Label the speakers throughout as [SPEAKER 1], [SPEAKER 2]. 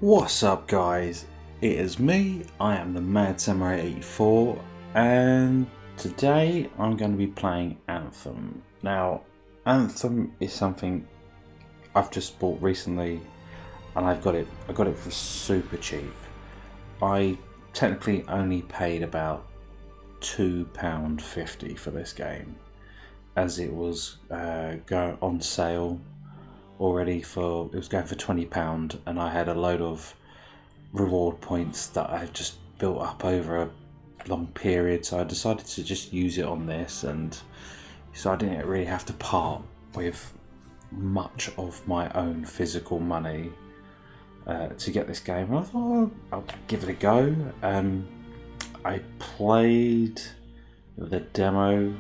[SPEAKER 1] What's up guys, it is me, I am the Mad Samurai 84 and today I'm going to be playing Anthem. Now Anthem is something I've just bought recently and I got it for super cheap. I technically only paid about £2.50 for this game as it was going on sale already it was going for £20 and I had a load of reward points that I've just built up over a long period, so I decided to just use it on this, and so I didn't really have to part with much of my own physical money to get this game. And I thought, I'll give it a go. I played the demo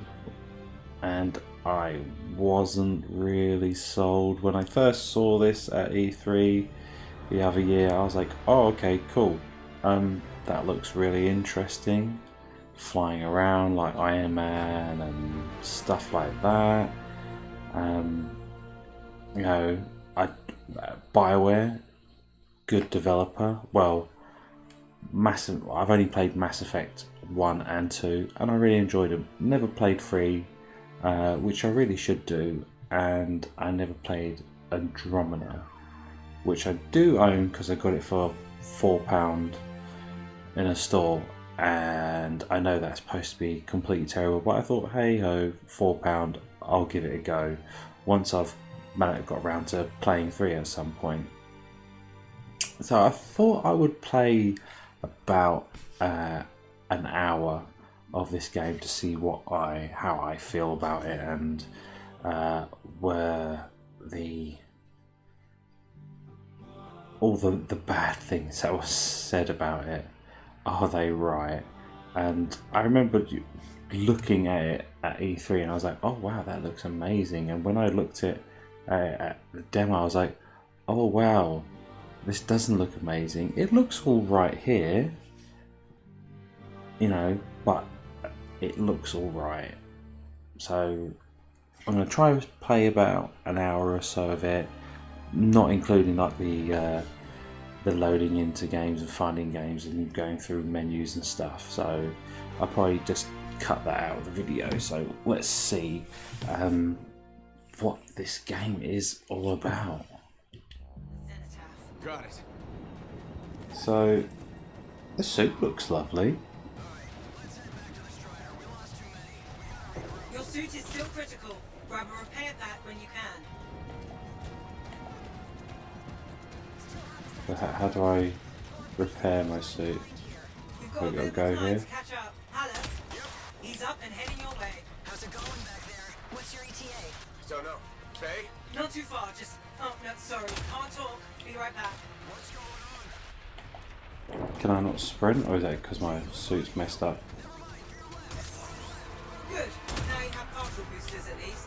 [SPEAKER 1] and I wasn't really sold. When I first saw this at E3 the other year, I was like, oh okay, cool, that looks really interesting, flying around like Iron Man and stuff like that. You know, BioWare, good developer. Well, I've only played Mass Effect 1 and 2 and I really enjoyed them. Never played 3, which I really should do, and I never played Andromeda, which I do own because I got it for £4 in a store, and I know that's supposed to be completely terrible, but I thought, hey ho, £4, I'll give it a go once I've got around to playing 3 at some point. So I thought I would play about an hour of this game to see how I feel about it, and were all the bad things that was said about it, are they right? And I remember looking at it at E3 and I was like, oh wow, that looks amazing. And when I looked at the demo, I was like, oh wow, this doesn't look amazing. It looks all right here, you know, but it looks all right. So I'm going to try to play about an hour or so of it, not including like the loading into games and finding games and going through menus and stuff. So I'll probably just cut that out of the video. So let's see what this game is all about.
[SPEAKER 2] Got it.
[SPEAKER 1] So the suit looks lovely.
[SPEAKER 3] Your suit is still critical. Grab a repair pack when you can.
[SPEAKER 1] How do I repair my suit?
[SPEAKER 3] You've got a bit
[SPEAKER 1] go
[SPEAKER 3] of time
[SPEAKER 1] here.
[SPEAKER 3] to catch up. Alan, he's up and heading your way.
[SPEAKER 2] How's it going back there? What's your ETA? Don't know. Faye?
[SPEAKER 3] Not too far, just... Oh, no, sorry. Can't talk. Be right back.
[SPEAKER 2] What's going on?
[SPEAKER 1] Can I not sprint, or is that because my suit's messed up?
[SPEAKER 3] Good. Now you have partial boosters at least.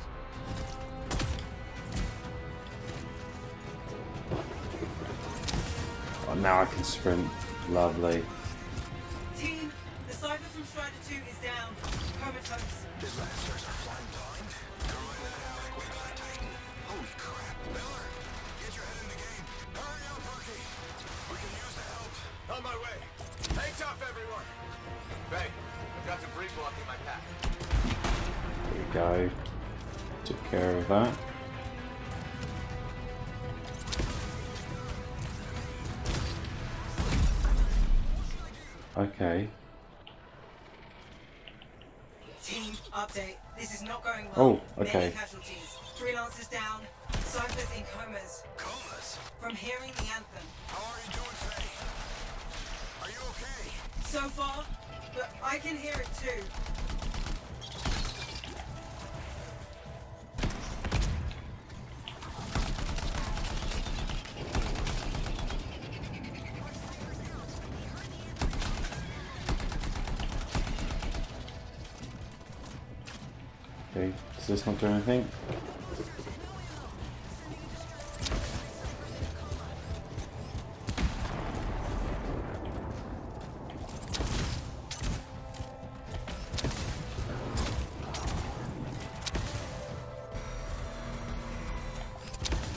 [SPEAKER 1] Oh, now I can sprint. Lovely.
[SPEAKER 3] Team, the Cypher from Strider 2 is down. Comatose.
[SPEAKER 2] Disasters are flying blind. They're running an adequate on Titan. Holy crap. Miller, get your head in the game. Hurry up, rookie. We can use the help. On my way. Hang tough, everyone. Faye, I've got debris blocking my path.
[SPEAKER 1] There we go. Took care of that. Okay.
[SPEAKER 3] Team, update. This is not going well.
[SPEAKER 1] Oh, okay.
[SPEAKER 3] Many casualties. Freelancers down. Cyphers in comas.
[SPEAKER 2] Comas?
[SPEAKER 3] From hearing the anthem.
[SPEAKER 2] How are you doing, Faye? Are you okay?
[SPEAKER 3] So far, but I can hear it too.
[SPEAKER 1] Okay. Does this not do anything?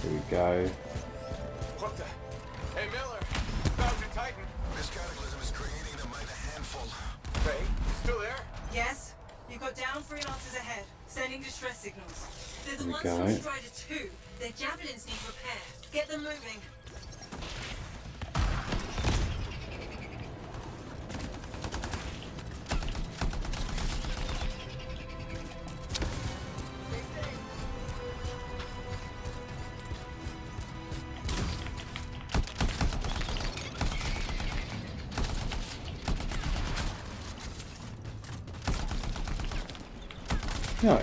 [SPEAKER 1] Here we go.
[SPEAKER 2] What the? Hey, Miller. Titan. This cataclysm is creating them by the handful. Faye, you still there?
[SPEAKER 3] Yes? You got down freelancers ahead, sending distress signals. They're the
[SPEAKER 1] There we
[SPEAKER 3] ones
[SPEAKER 1] go.
[SPEAKER 3] from Strider 2. Their javelins need repair. Get them moving.
[SPEAKER 1] Yeah,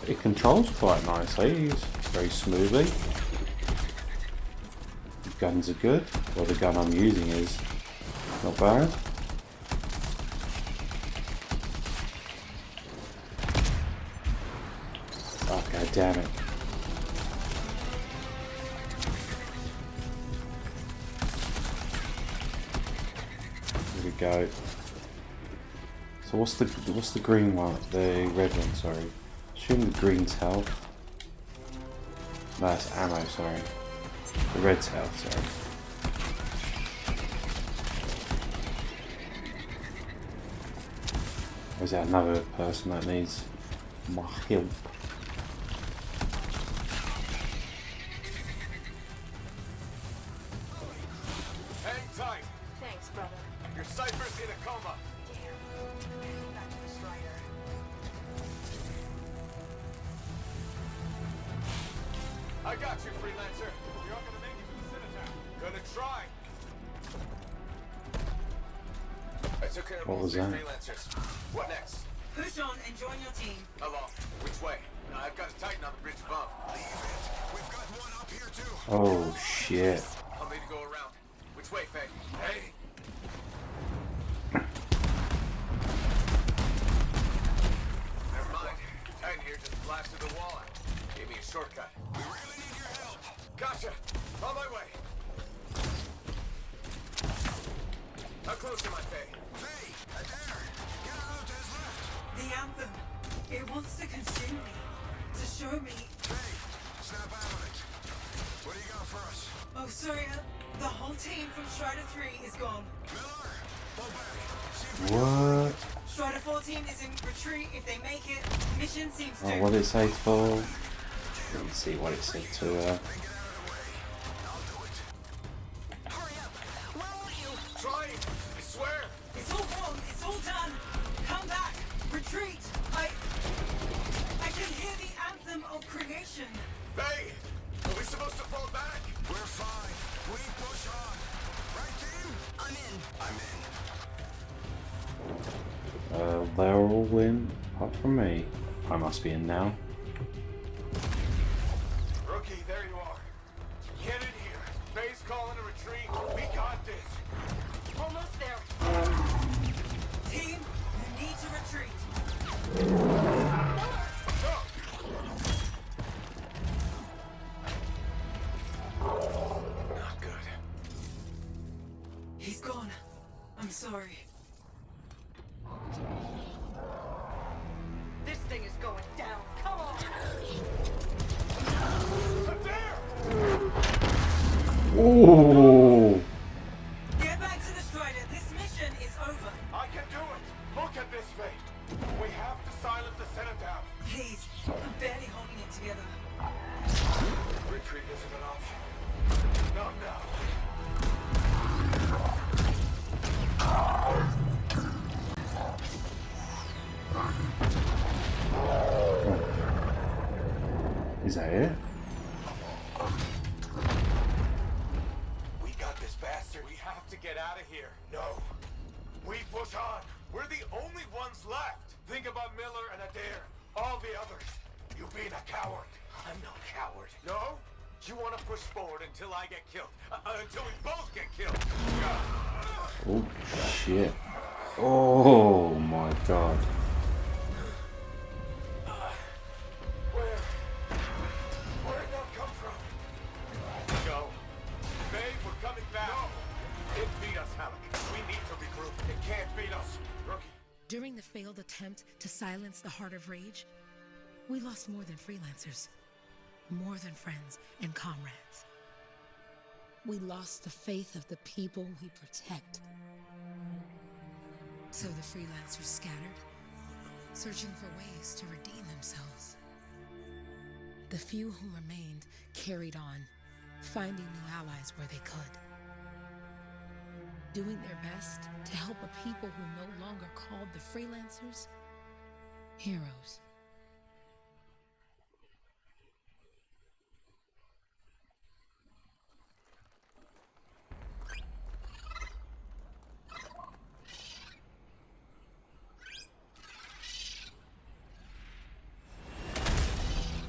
[SPEAKER 1] it controls quite nicely. It's very smoothly. The guns are good. Well, the gun I'm using is not bad. Oh, god damn it. Here we go. So what's the green one? The red one, sorry. Assume the green's health. No, that's ammo, sorry. The red's health, sorry. Or is that another person that needs my help?
[SPEAKER 2] Hang tight.
[SPEAKER 4] Thanks, brother.
[SPEAKER 2] Your Cypher's in a coma.
[SPEAKER 4] Back to the Strider.
[SPEAKER 2] I got you, Freelancer. You're not gonna make it to the Cenotaph. Gonna try. I took care of
[SPEAKER 1] What
[SPEAKER 2] all
[SPEAKER 1] was
[SPEAKER 2] three
[SPEAKER 1] that?
[SPEAKER 2] Freelancers. What next?
[SPEAKER 3] Push on and join your team.
[SPEAKER 2] How long? Which way? I've got a Titan on the bridge above. Leave it. We've got one up here too.
[SPEAKER 1] Oh shit.
[SPEAKER 2] I'll need to go around. Which way, Faye? Hey. Never mind. Titan here just blasted the wall out. Gave me a shortcut. We really need your help. Gotcha. On my way. How close am I, Faye? Faye, there. Get out to his left.
[SPEAKER 3] The Anthem. It wants to consume me. To show me.
[SPEAKER 2] Faye, snap out of it. What do you got for us?
[SPEAKER 3] Oh, sorry. The whole team from Strider 3 is gone.
[SPEAKER 2] Miller, pull back. See if we
[SPEAKER 1] What?
[SPEAKER 3] Strider 14 is in retreat. If they make it, mission seems
[SPEAKER 1] Oh,
[SPEAKER 3] doomed.
[SPEAKER 1] what did it say for? Let's see what it said to
[SPEAKER 2] can get out of the way. I'll do it.
[SPEAKER 4] Hurry up! Where are you?
[SPEAKER 2] Trying. I swear.
[SPEAKER 3] It's all wrong. It's all done. Come back. Retreat. I can hear the anthem of creation.
[SPEAKER 2] Faye, are we supposed to fall back? We're fine. We push on. Right, team?
[SPEAKER 4] I'm in.
[SPEAKER 2] I'm in.
[SPEAKER 1] they're all in, apart from me. I must be in now.
[SPEAKER 2] Rookie, there you are. Get in here. Faye's calling a retreat. We got this.
[SPEAKER 4] Almost there.
[SPEAKER 3] Team, you need to retreat.
[SPEAKER 2] Go. Not good.
[SPEAKER 3] He's gone. I'm sorry.
[SPEAKER 4] This thing is going down. Come on!
[SPEAKER 2] There!
[SPEAKER 1] Oh!
[SPEAKER 3] Get back to the Strider. This mission is over.
[SPEAKER 2] I can do it. Look at this, Faye. We have to silence the Cenotaph.
[SPEAKER 3] Please, I'm barely holding it together.
[SPEAKER 2] Retreat isn't an option. Not now.
[SPEAKER 1] Is that it?
[SPEAKER 2] We got this bastard. We have to get out of here. No. We push on. We're the only ones left. Think about Miller and Adair. All the others. You being a coward. I'm no coward. No? You want to push forward until I get killed. Until we both get killed.
[SPEAKER 1] Oh shit. Oh my god.
[SPEAKER 2] Where'd that come from? Go. Babe, we're coming back. No. It beat us, Halleck. We need to regroup. It can't beat us. Rookie.
[SPEAKER 5] During the failed attempt to silence the Heart of Rage, we lost more than freelancers, more than friends and comrades. We lost the faith of the people we protect. So the freelancers scattered, searching for ways to redeem themselves. The few who remained carried on, finding new allies where they could. Doing their best to help a people who no longer called the freelancers heroes.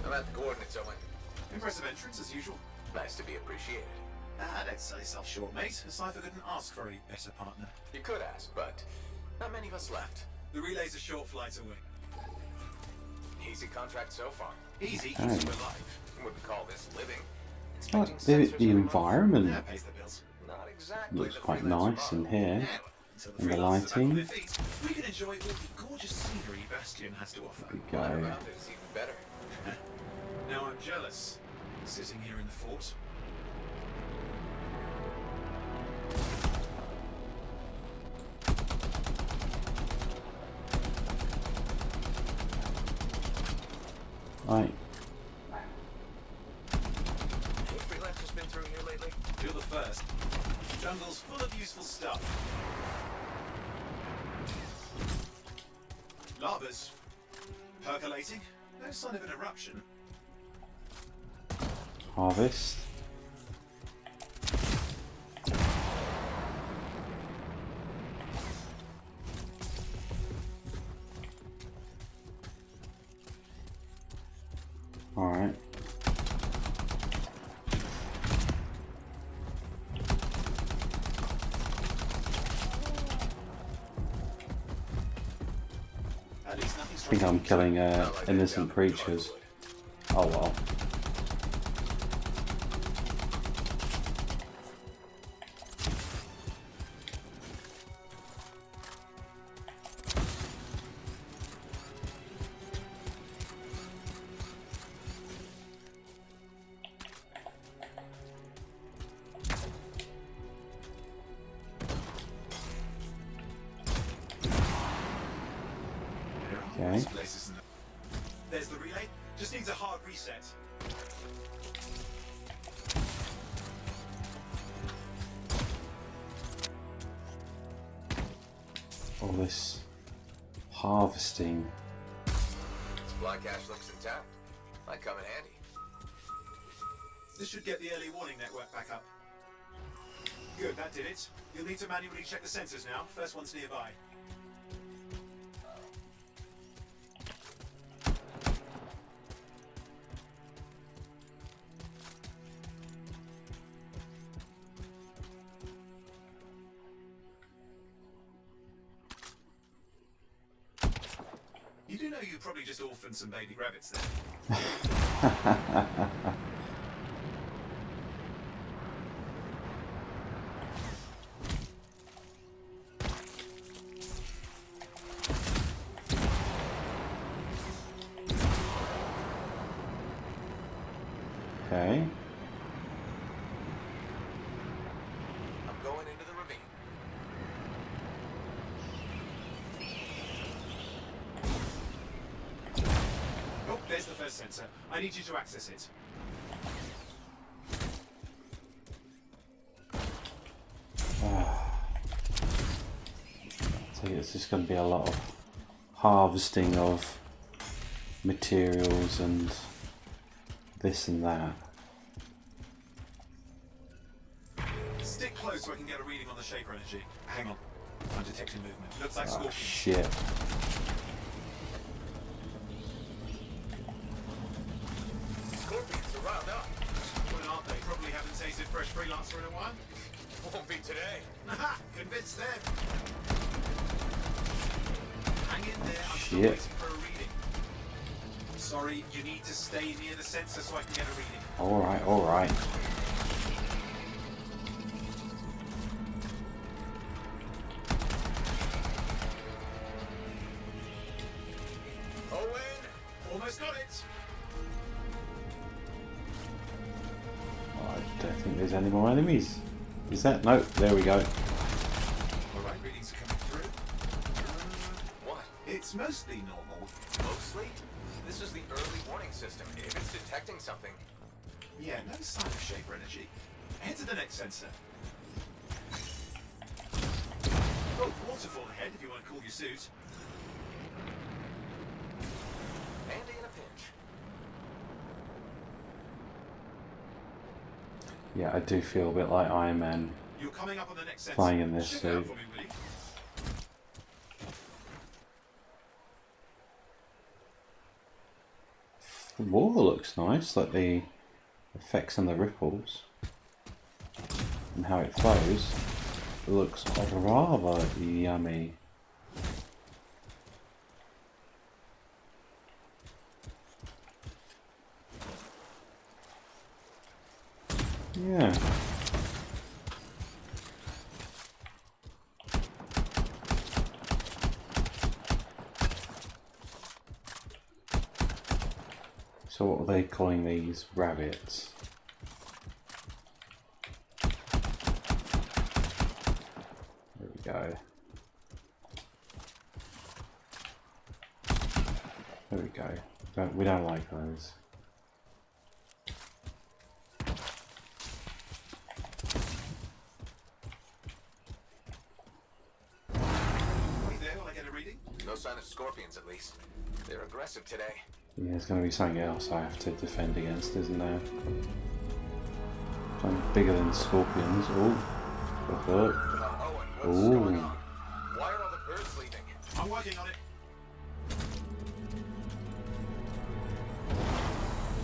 [SPEAKER 2] I'm at the coordinates, Owen.
[SPEAKER 6] Impressive entrance, as usual.
[SPEAKER 2] Nice to be appreciated.
[SPEAKER 6] Don't sell yourself short, mate. A cipher couldn't ask for a better partner.
[SPEAKER 2] You could ask, but not many of us left.
[SPEAKER 6] The relay's a short flight away.
[SPEAKER 2] Easy contract so far.
[SPEAKER 6] Easy keeps us alive.
[SPEAKER 2] Wouldn't call this living.
[SPEAKER 1] Oh,
[SPEAKER 2] Inspecting
[SPEAKER 1] the
[SPEAKER 2] sensors every month?
[SPEAKER 1] environment
[SPEAKER 6] Yeah, pays the bills.
[SPEAKER 2] Not exactly.
[SPEAKER 1] looks
[SPEAKER 2] the
[SPEAKER 1] quite
[SPEAKER 2] freelancer
[SPEAKER 1] nice in
[SPEAKER 2] model.
[SPEAKER 1] here.
[SPEAKER 6] Until
[SPEAKER 1] And the
[SPEAKER 6] freelancers are back on
[SPEAKER 1] lighting.
[SPEAKER 6] their feet, we can enjoy all the gorgeous scenery Bastion has to offer.
[SPEAKER 1] Go.
[SPEAKER 2] Around is even better.
[SPEAKER 6] Now I'm jealous, sitting here in the fort.
[SPEAKER 1] Right.
[SPEAKER 2] Any freelancers been through here lately?
[SPEAKER 6] You're the first. Jungle's full of useful stuff. Lava's percolating. No sign of an eruption.
[SPEAKER 1] Harvest. Alright.
[SPEAKER 6] At least nothing
[SPEAKER 1] I think I'm killing
[SPEAKER 2] Not like that
[SPEAKER 1] innocent
[SPEAKER 2] down in
[SPEAKER 1] creatures.
[SPEAKER 2] Dogwood.
[SPEAKER 1] Oh well.
[SPEAKER 6] There are
[SPEAKER 1] Okay.
[SPEAKER 6] worse places than that. There's the relay. Just needs a hard reset.
[SPEAKER 1] All this harvesting.
[SPEAKER 2] Supply cache looks intact. Might come in handy.
[SPEAKER 6] This should get the early warning network back up. Good, that did it. You'll need to manually check the sensors now. First one's nearby. You do know you probably just orphaned some baby rabbits there.
[SPEAKER 1] Okay.
[SPEAKER 2] I'm going into the ravine.
[SPEAKER 6] Oh, there's the first sensor. I need you to access it.
[SPEAKER 1] So it's just going to be a lot of harvesting of materials and this and that.
[SPEAKER 6] Stick close so I can get a reading on the shaper energy. Hang on. I'm detecting movement. Looks like
[SPEAKER 1] Oh
[SPEAKER 6] Scorpion.
[SPEAKER 1] shit.
[SPEAKER 2] Scorpions are riled up.
[SPEAKER 6] Well, aren't they? Probably haven't tasted fresh freelancer in a while.
[SPEAKER 2] Won't be today.
[SPEAKER 6] Aha! Convince them. Hang in there. I'm still
[SPEAKER 1] Shit.
[SPEAKER 6] waiting for a reading. Sorry, you need to stay near the sensor so I can get a reading.
[SPEAKER 1] Alright, alright.
[SPEAKER 2] Owen!
[SPEAKER 6] Almost got it.
[SPEAKER 1] I don't think there's any more enemies. Is that? No, there we go.
[SPEAKER 6] Alright, readings are coming through.
[SPEAKER 2] What?
[SPEAKER 6] It's mostly normal.
[SPEAKER 2] Mostly? This is the early warning system. If it's detecting something.
[SPEAKER 6] Yeah, no sign of shaper energy. Head to the next sensor. Oh, waterfall ahead if you want to cool your suit.
[SPEAKER 2] Handy in a pinch.
[SPEAKER 1] Yeah, I do feel a bit like Iron Man
[SPEAKER 6] You're coming up on the next sensor.
[SPEAKER 1] flying in this
[SPEAKER 6] Check it out
[SPEAKER 1] suit.
[SPEAKER 6] for me, will you?
[SPEAKER 1] The water looks nice, like the effects and the ripples and how it flows. It looks rather yummy. Yeah. So what are they calling these? Rabbits. There we go. There we go. We don't like those.
[SPEAKER 6] Wait there while I get a reading.
[SPEAKER 2] No sign of scorpions, at least. They're aggressive today.
[SPEAKER 1] Yeah, there's going to be something else I have to defend against, isn't there? Something bigger than scorpions. Oh,
[SPEAKER 2] Owen, what's going on? Why are all the birds leaving?
[SPEAKER 6] I'm working on it.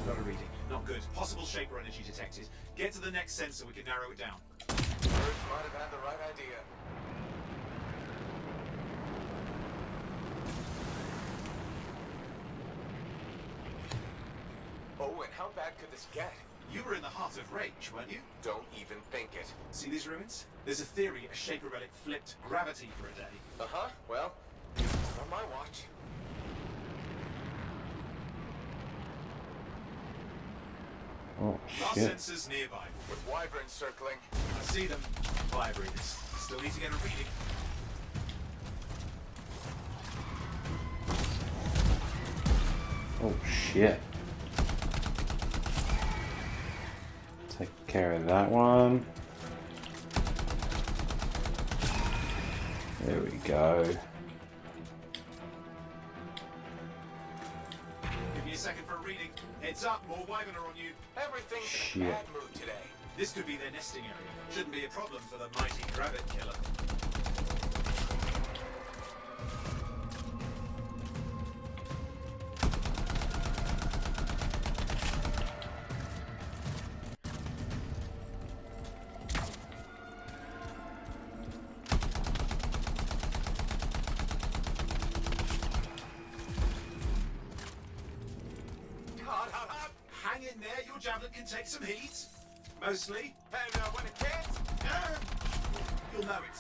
[SPEAKER 6] Got a reading. Not good. Possible shaper energy detected. Get to the next sensor, we can narrow it down.
[SPEAKER 2] Birds might have had the right idea. Owen, how bad could this get?
[SPEAKER 6] You were in the heart of rage, weren't you?
[SPEAKER 2] Don't even think it.
[SPEAKER 6] See these ruins? There's a theory a shaper relic flipped gravity for a day.
[SPEAKER 2] Uh-huh, well, on my watch.
[SPEAKER 1] Oh
[SPEAKER 6] Last
[SPEAKER 1] shit.
[SPEAKER 6] sensors nearby.
[SPEAKER 2] With wyverns circling.
[SPEAKER 6] I see them. Fire breathers. Still need to get a reading.
[SPEAKER 1] Oh shit. Take care of that one. There we go.
[SPEAKER 6] Give me a second for a reading. Heads up, more wyvern are on you.
[SPEAKER 2] Everything's
[SPEAKER 1] Shit.
[SPEAKER 2] in a bad mood today.
[SPEAKER 6] This could be their nesting area. Shouldn't be a problem for the mighty rabbit killer. Hang in there, your javelin can take some heat. Mostly.
[SPEAKER 2] And when it can't,
[SPEAKER 6] You'll know it.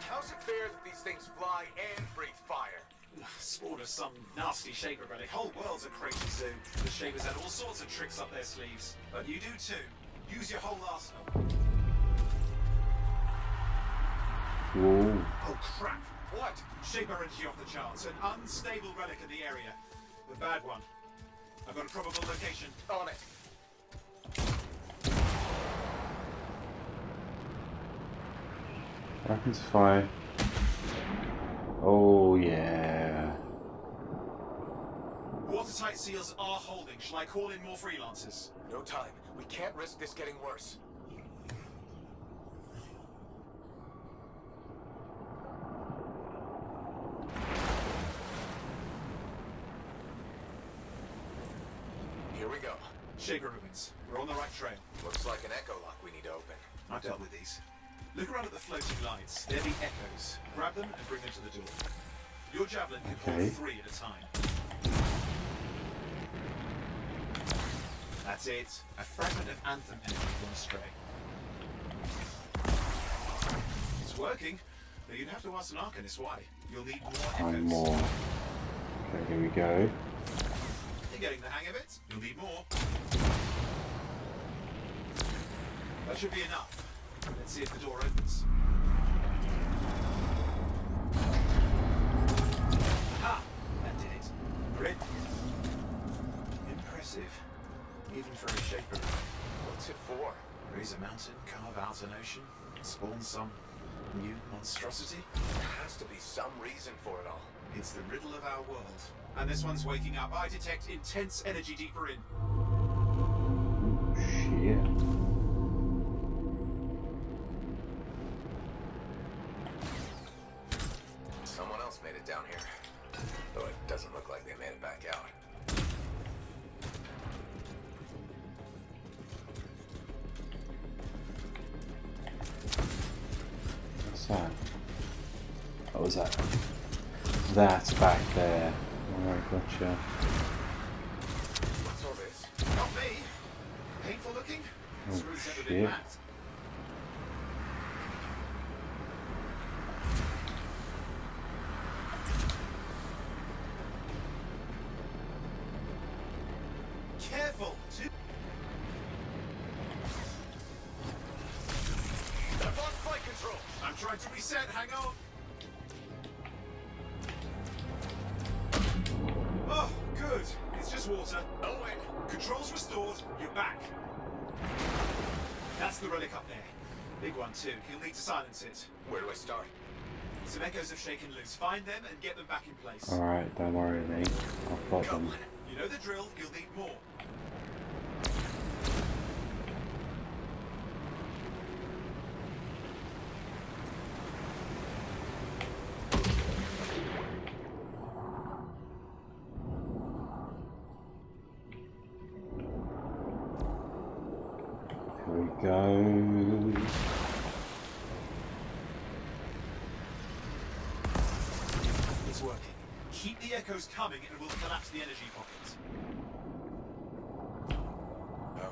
[SPEAKER 2] how's it fair that these things fly and breathe fire?
[SPEAKER 6] Spawn of some nasty shaper relic. Whole world's a crazy zoo. The shapers had all sorts of tricks up their sleeves. But you do too. Use your whole arsenal.
[SPEAKER 1] Whoa.
[SPEAKER 6] Oh crap.
[SPEAKER 2] What?
[SPEAKER 6] Shaper energy off the charts. An unstable relic in the area. The bad one. I've got a probable location.
[SPEAKER 2] On it.
[SPEAKER 1] What happens if I... Oh yeah.
[SPEAKER 6] Watertight seals are holding. Shall I call in more freelancers?
[SPEAKER 2] No time. We can't risk this getting worse. Here we go.
[SPEAKER 6] Shaper ruins. We're on the right trail.
[SPEAKER 2] Looks like an echo lock we need to open.
[SPEAKER 6] I've dealt with these. Look around at the floating lights. They're the echoes. Grab them and bring them to the door. Your javelin can
[SPEAKER 1] Okay.
[SPEAKER 6] hold 3 at a time. That's it. A fragment of Anthem energy gone astray. It's working, but you'd have to ask an Arcanist why. You'll need more echoes.
[SPEAKER 1] One more. Okay, here we go.
[SPEAKER 6] You're getting the hang of it. You'll need more. should be enough. Let's see if the door opens. Ah, that did it. Great. Impressive. Even for a shaper. What's it for? Raise a mountain, carve out an ocean, spawn some new monstrosity?
[SPEAKER 2] There has to be some reason for it all.
[SPEAKER 6] It's the riddle of our world. And this one's waking up. I detect intense energy deeper in.
[SPEAKER 1] Shit.
[SPEAKER 2] Someone else made it down here. Though it doesn't look like they made it back out.
[SPEAKER 1] What's that? What was that? That's back there. Alright, gotcha.
[SPEAKER 2] What's all this?
[SPEAKER 6] Not me. Painful looking?
[SPEAKER 1] Oh,
[SPEAKER 6] Screws ever
[SPEAKER 1] shit.
[SPEAKER 6] been mapped. Careful!
[SPEAKER 2] I've lost flight control!
[SPEAKER 6] I'm trying to reset, hang on! Oh, good. It's just water.
[SPEAKER 2] Oh wait!
[SPEAKER 6] Controls restored, you're back. That's the relic up there. Big one too. He'll need to silence it.
[SPEAKER 2] Where do I start?
[SPEAKER 6] Some echoes have shaken loose. Find them and get them back in place.
[SPEAKER 1] Alright, don't worry, mate. I've got
[SPEAKER 2] Come
[SPEAKER 1] them.
[SPEAKER 2] on.
[SPEAKER 6] You know the drill, you'll need more.
[SPEAKER 1] Here we go.
[SPEAKER 6] It's working. Keep the echoes coming and we'll collapse the energy pockets.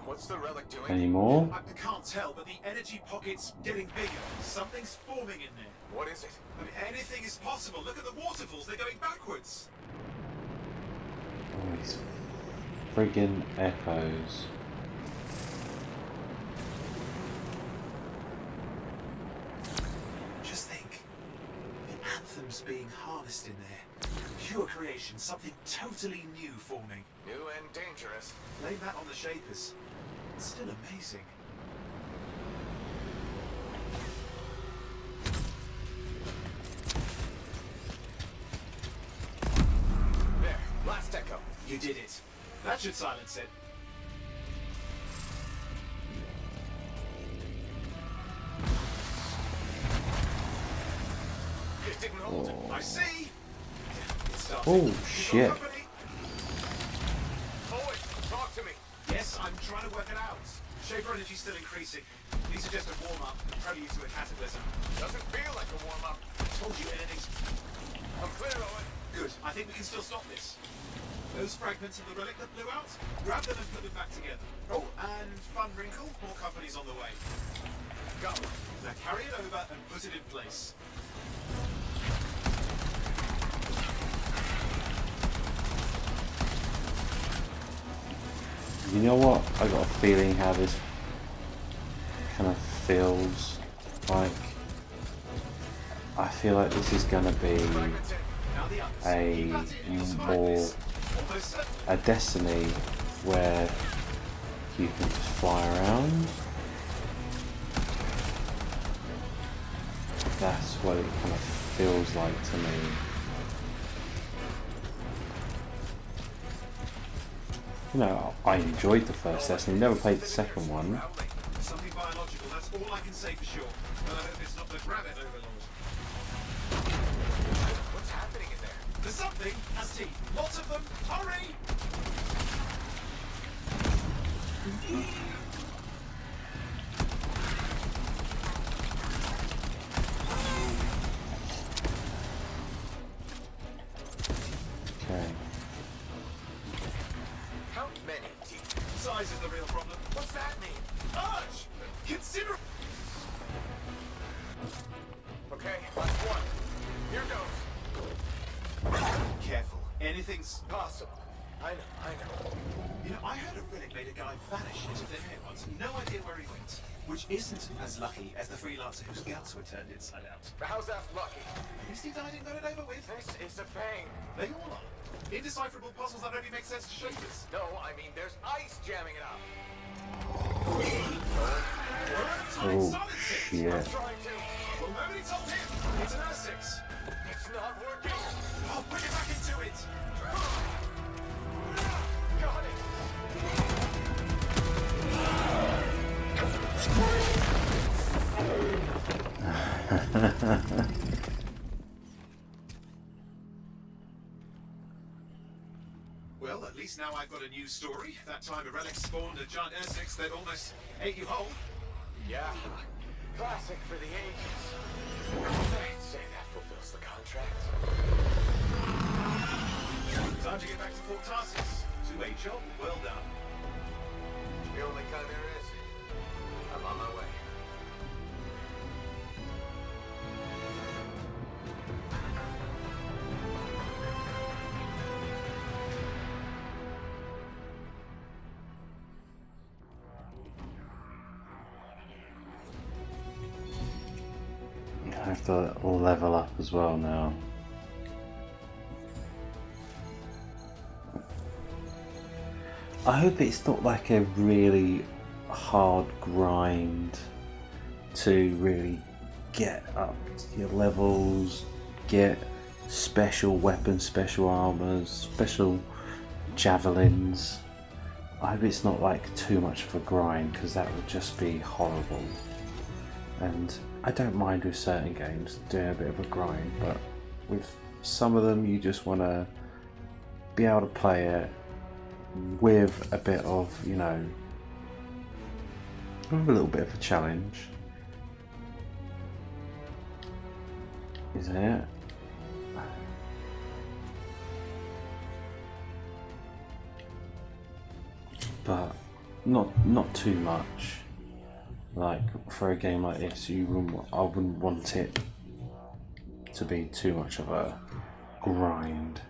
[SPEAKER 2] What's the relic doing?
[SPEAKER 1] Any more?
[SPEAKER 6] I can't tell, but the energy pocket's getting bigger. Something's forming in there.
[SPEAKER 2] What is it?
[SPEAKER 6] I mean, anything is possible. Look at the waterfalls. They're going backwards.
[SPEAKER 1] Oh, these friggin' echoes.
[SPEAKER 6] Just think. The anthem's being harnessed in there. Pure creation. Something totally new forming.
[SPEAKER 2] New and dangerous.
[SPEAKER 6] Blame that on the shapers. It's still amazing.
[SPEAKER 2] There, last echo.
[SPEAKER 6] You did it. That should silence it.
[SPEAKER 2] It didn't hold.
[SPEAKER 1] Oh.
[SPEAKER 6] I see. It's starting.
[SPEAKER 1] Oh,
[SPEAKER 6] You got
[SPEAKER 1] shit.
[SPEAKER 6] company?
[SPEAKER 2] Owen, talk to me.
[SPEAKER 6] Yes, I'm trying to work it out. Shaper energy's still increasing. These are just a warm-up, prelude to a cataclysm.
[SPEAKER 2] Doesn't feel like a warm-up.
[SPEAKER 6] I told you anything's...
[SPEAKER 2] I'm clear, Owen.
[SPEAKER 6] Good. I think we can still stop this. Those fragments of the relic that blew out, grab them and put them back together. Oh, and fun wrinkle, more company's on the way.
[SPEAKER 2] Go.
[SPEAKER 6] Now carry it over and put it in place.
[SPEAKER 1] You know what? I got a feeling how this kind of feels like. I feel like this is gonna be
[SPEAKER 6] Fragments in. Now the others.
[SPEAKER 1] a
[SPEAKER 6] Keep at it and you'll survive
[SPEAKER 1] more
[SPEAKER 6] this. Almost certainly.
[SPEAKER 1] a Destiny where you can just fly around. That's what it kind of feels like to me. You know, I enjoyed the first Destiny, never played the second one.
[SPEAKER 6] Something biological, that's all I can say for sure. But I hope it's not the rabbit overlord.
[SPEAKER 2] What's happening in there?
[SPEAKER 6] There's something, has teeth. Lots of them. Hurry!
[SPEAKER 1] Okay.
[SPEAKER 2] How many teeth?
[SPEAKER 6] Size is the real problem.
[SPEAKER 2] What's that mean?
[SPEAKER 6] Large! Consider...
[SPEAKER 2] Okay, last one. Here goes.
[SPEAKER 6] Careful. Anything's...
[SPEAKER 2] Possible. I know.
[SPEAKER 6] You know, I heard a relic made a guy vanish into thin air once. got no idea where he went. Which isn't as lucky as the freelancer whose guts were turned inside out.
[SPEAKER 2] How's that lucky?
[SPEAKER 6] At least he died and got it over with.
[SPEAKER 2] This is a pain.
[SPEAKER 6] They all are. Indecipherable puzzles that only make sense to shapers.
[SPEAKER 2] No, I mean there's ice jamming it up.
[SPEAKER 1] Oh, shit.
[SPEAKER 2] I'm trying to.
[SPEAKER 6] Well, nobody told him. It's an R6.
[SPEAKER 2] It's not working.
[SPEAKER 6] Oh, put it back into it.
[SPEAKER 2] Got it.
[SPEAKER 6] Well, at least now I've got a new story. That time a relic spawned a giant R6 that almost ate you whole.
[SPEAKER 2] Yeah. Classic for the ages. I'd say that fulfills the contract.
[SPEAKER 6] Time to get back to Fort Tarsis. Two-way job, well done.
[SPEAKER 2] The only kind there is. I'm on my way.
[SPEAKER 1] I have to level up as well now. I hope it's not like a really hard grind to really get up to your levels, get special weapons, special armors, special javelins. I hope it's not like too much of a grind, because that would just be horrible. And I don't mind with certain games doing a bit of a grind, but with some of them you just want to be able to play it with a bit of, you know, with a little bit of a challenge. Isn't it? But not too much. Like for a game like this, I wouldn't want it to be too much of a grind.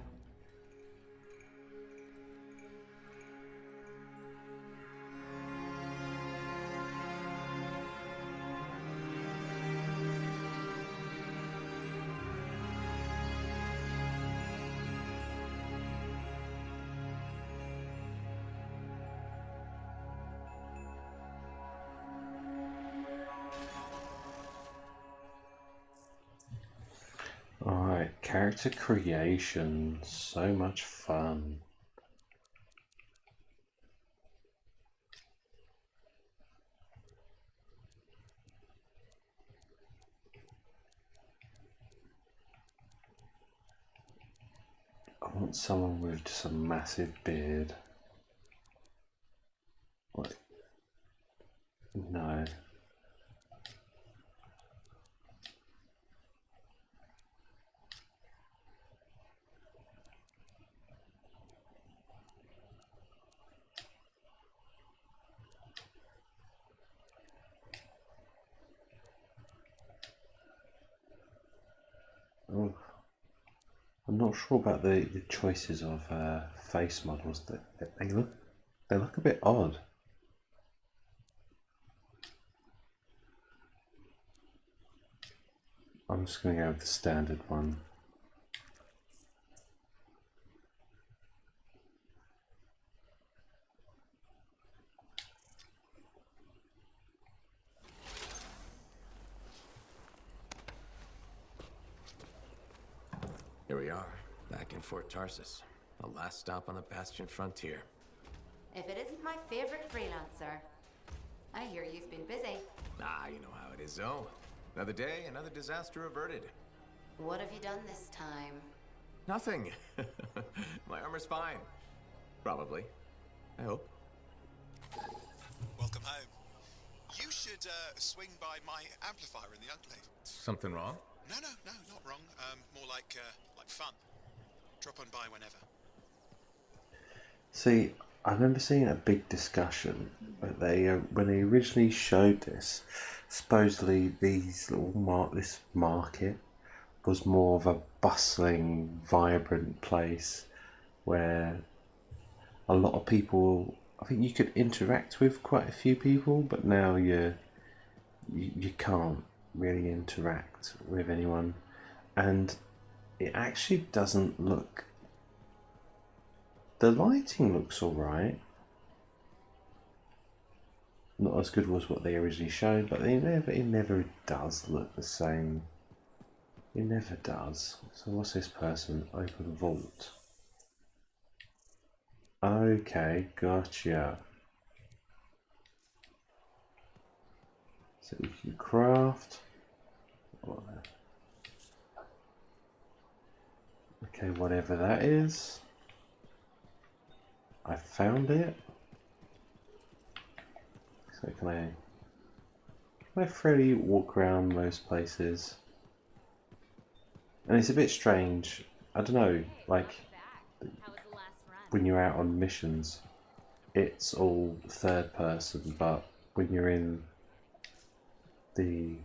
[SPEAKER 1] Alright, character creation, so much fun. I want someone with just a massive beard. Like, no. Oh, I'm not sure about the choices of face models. They look a bit odd. I'm just going to go with the standard one.
[SPEAKER 7] Here we are, back in Fort Tarsis. The last stop on the Bastion frontier.
[SPEAKER 8] If it isn't my favorite freelancer. I hear you've been busy.
[SPEAKER 7] Ah, you know how it is, though. Another day, another disaster averted.
[SPEAKER 8] What have you done this time?
[SPEAKER 7] Nothing. My armor's fine. Probably. I hope.
[SPEAKER 9] Welcome home. You should swing by my amplifier in the Enclave.
[SPEAKER 7] Something wrong?
[SPEAKER 9] No, not wrong. More like fun. Drop on by whenever.
[SPEAKER 1] See, I remember seeing a big discussion that when they originally showed this, supposedly this market was more of a bustling, vibrant place where a lot of people I think you could interact with quite a few people, but now you can't really interact with anyone, and it actually doesn't look. The lighting looks alright. Not as good as what they originally showed, but it never does look the same. It never does. So what's this person? Open vault. Okay, gotcha. So you can craft. Okay, whatever that is. I found it. So can I freely walk around most places? And it's a bit strange. I don't know, like when you're out on missions, it's all third person, but when you're in the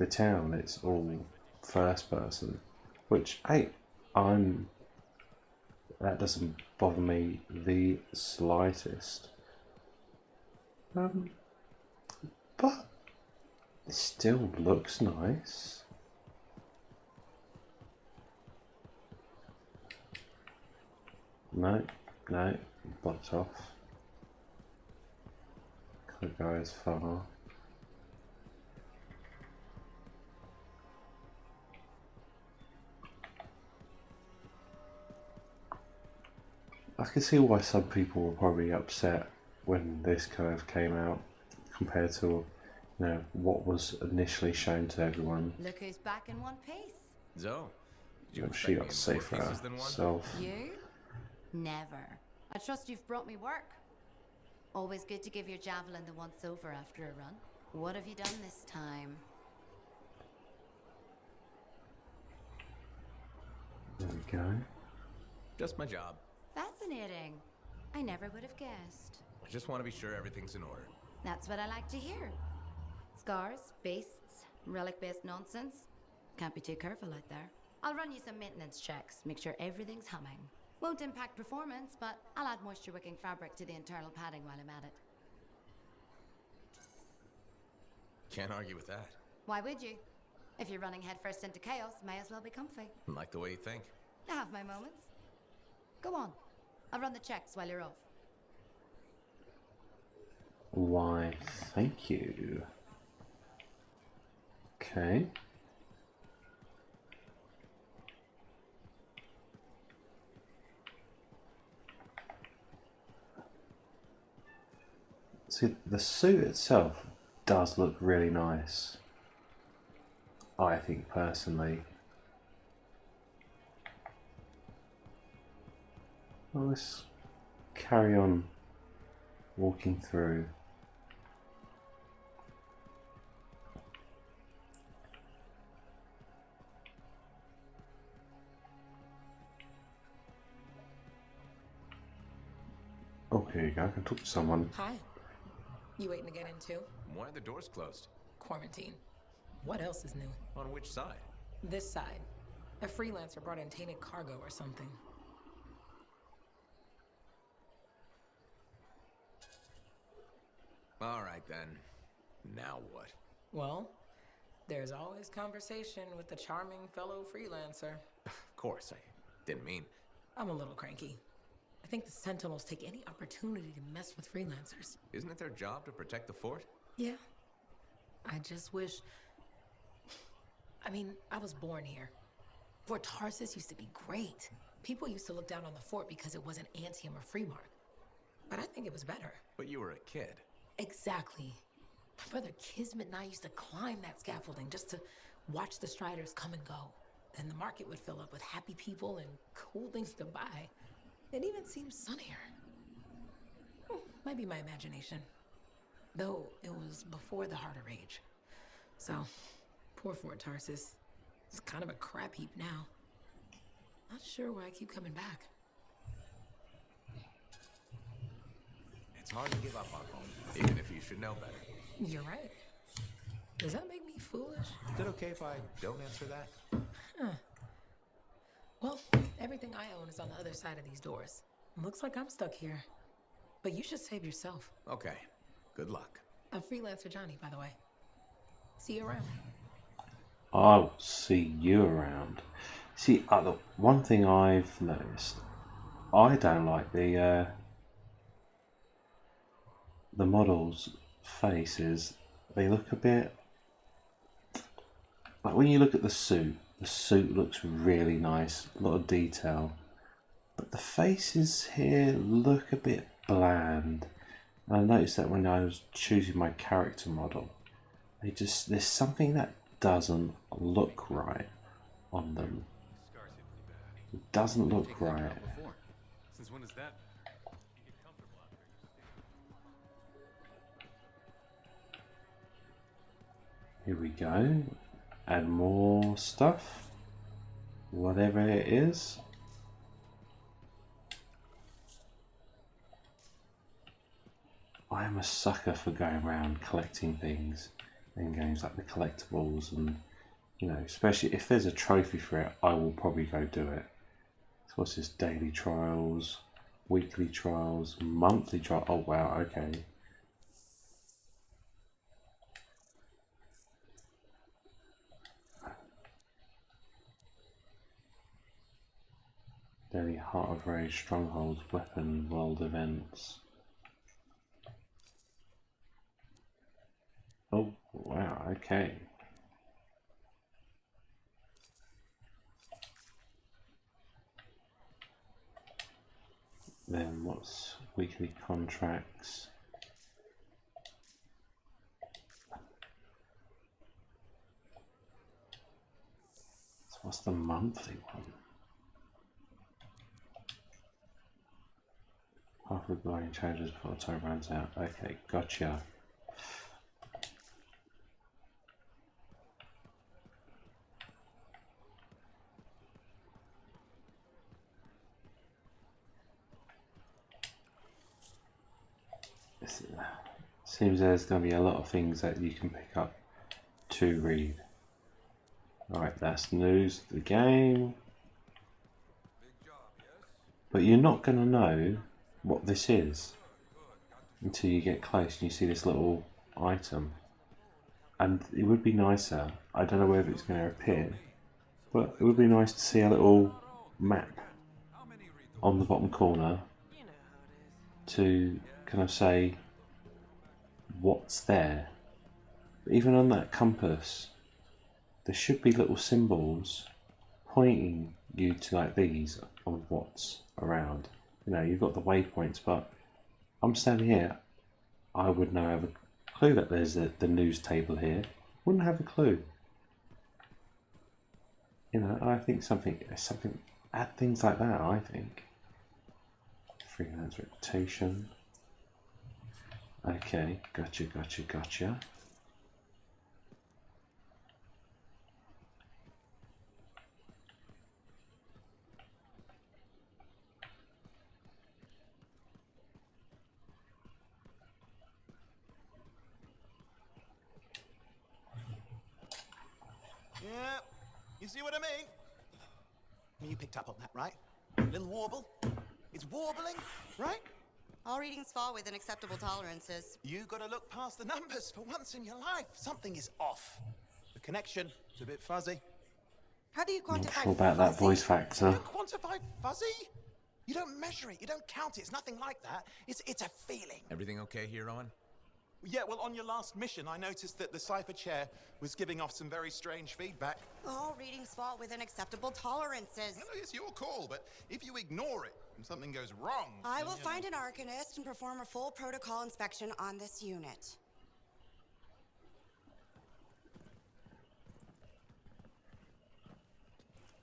[SPEAKER 1] town, it's all first person. Which that doesn't bother me the slightest. But it still looks nice. No, blocked off. Can't go as far. I can see why some people were probably upset when this curve came out compared to, what was initially shown to everyone.
[SPEAKER 8] Look who's back in one piece.
[SPEAKER 7] Zoe, did you
[SPEAKER 1] Well,
[SPEAKER 7] expect
[SPEAKER 1] she
[SPEAKER 7] me
[SPEAKER 1] got
[SPEAKER 7] in
[SPEAKER 1] safer
[SPEAKER 7] more pieces than one?
[SPEAKER 1] herself.
[SPEAKER 8] You? Never. I trust you've brought me work. Always good to give your javelin the once over after a run. What have you done this time?
[SPEAKER 1] There we go.
[SPEAKER 7] Just my job.
[SPEAKER 8] Fascinating. I never would have guessed.
[SPEAKER 7] I just want to be sure everything's in order.
[SPEAKER 8] That's what I like to hear. Scars, beasts, relic-based nonsense. Can't be too careful out there. I'll run you some maintenance checks, make sure everything's humming. Won't impact performance, but I'll add moisture-wicking fabric to the internal padding while I'm at it.
[SPEAKER 7] Can't argue with that.
[SPEAKER 8] Why would you? If you're running headfirst into chaos, may as well be comfy.
[SPEAKER 7] Like the way you think.
[SPEAKER 8] I have my moments. Go on. I'll run the checks while you're off.
[SPEAKER 1] Why, thank you. Okay. See, the suit itself does look really nice. I think personally. Well, let's carry on walking through. Oh, here you go. I can talk to someone.
[SPEAKER 5] Hi. You waiting to get in too?
[SPEAKER 7] Why are the doors closed?
[SPEAKER 5] Quarantine. What else is new?
[SPEAKER 7] On which side?
[SPEAKER 5] This side. A freelancer brought in tainted cargo or something.
[SPEAKER 7] All right then. Now what?
[SPEAKER 5] Well, there's always conversation with the charming fellow freelancer.
[SPEAKER 7] Of course, I didn't mean.
[SPEAKER 5] I'm a little cranky. I think the Sentinels take any opportunity to mess with freelancers.
[SPEAKER 7] Isn't it their job to protect the fort?
[SPEAKER 5] Yeah. I just wish... I was born here. Fort Tarsis used to be great. People used to look down on the fort because it wasn't Anthem or Freemark. But I think it was better.
[SPEAKER 7] But you were a kid.
[SPEAKER 5] Exactly. My brother Kismet and I used to climb that scaffolding just to watch the Striders come and go. Then the market would fill up with happy people and cool things to buy. It even seems sunnier. Might be my imagination. Though it was before the Harder Age. So, poor Fort Tarsis. It's kind of a crap heap now. Not sure why I keep coming back.
[SPEAKER 7] It's hard to give up on home, even if you should know better.
[SPEAKER 5] You're right. Does that make me foolish?
[SPEAKER 7] Is it okay if I don't answer that?
[SPEAKER 5] Well, everything I own is on the other side of these doors. Looks like I'm stuck here. But you should save yourself.
[SPEAKER 7] Okay. Good luck.
[SPEAKER 5] I'm Freelancer Johnny, by the way. See you around.
[SPEAKER 1] I'll see you around. See, one thing I've noticed, I don't like the models' faces. They look a bit like when you look at the suit looks really nice, a lot of detail. But the faces here look a bit bland. And I noticed that when I was choosing my character model, there's something that doesn't look right on them. It doesn't look right.
[SPEAKER 10] Since when is that?
[SPEAKER 1] Here we go. Add more stuff. Whatever it is. I am a sucker for going around collecting things in games like the collectibles, and you know, especially if there's a trophy for it, I will probably go do it. So what's this? Daily trials, weekly trials, monthly trial. Oh wow, okay. Daily Heart of Rage, Strongholds, Weapon, World Events. Oh, wow, okay. Then what's weekly contracts? So what's the monthly one? Half of the line changes before the time runs out. Okay, gotcha. Seems there's going to be a lot of things that you can pick up to read. Alright, that's news to the game. But you're not going to know what this is until you get close and you see this little item. And it would be nicer, I don't know whether it's going to appear, but it would be nice to see a little map on the bottom corner to kind of say what's there. But even on that compass, there should be little symbols pointing you to like these on what's around. You know, you've got the waypoints, but I'm standing here, I would not have a clue that there's the news table here. Wouldn't have a clue. You know, I think something add things like that, I think. Freelance reputation. Okay, gotcha.
[SPEAKER 6] Yeah, you see what I mean? You picked up on that, right? Little warble. It's warbling, right?
[SPEAKER 4] All readings fall within acceptable tolerances.
[SPEAKER 6] You gotta look past the numbers for once in your life. Something is off. The connection is a bit fuzzy.
[SPEAKER 4] How do you
[SPEAKER 1] I'm not
[SPEAKER 4] quantify
[SPEAKER 1] sure about that
[SPEAKER 4] fuzzy?
[SPEAKER 1] voice factor.
[SPEAKER 6] You don't quantify fuzzy? You don't measure it, you don't count it, it's nothing like that. It's a feeling.
[SPEAKER 7] Everything okay here, Owen?
[SPEAKER 6] Yeah, well, on your last mission, I noticed that the cipher chair was giving off some very strange feedback.
[SPEAKER 4] All readings fall within acceptable tolerances.
[SPEAKER 9] Well, it's your call, but if you ignore it and something goes wrong...
[SPEAKER 4] I will find an arcanist and perform a full protocol inspection on this unit.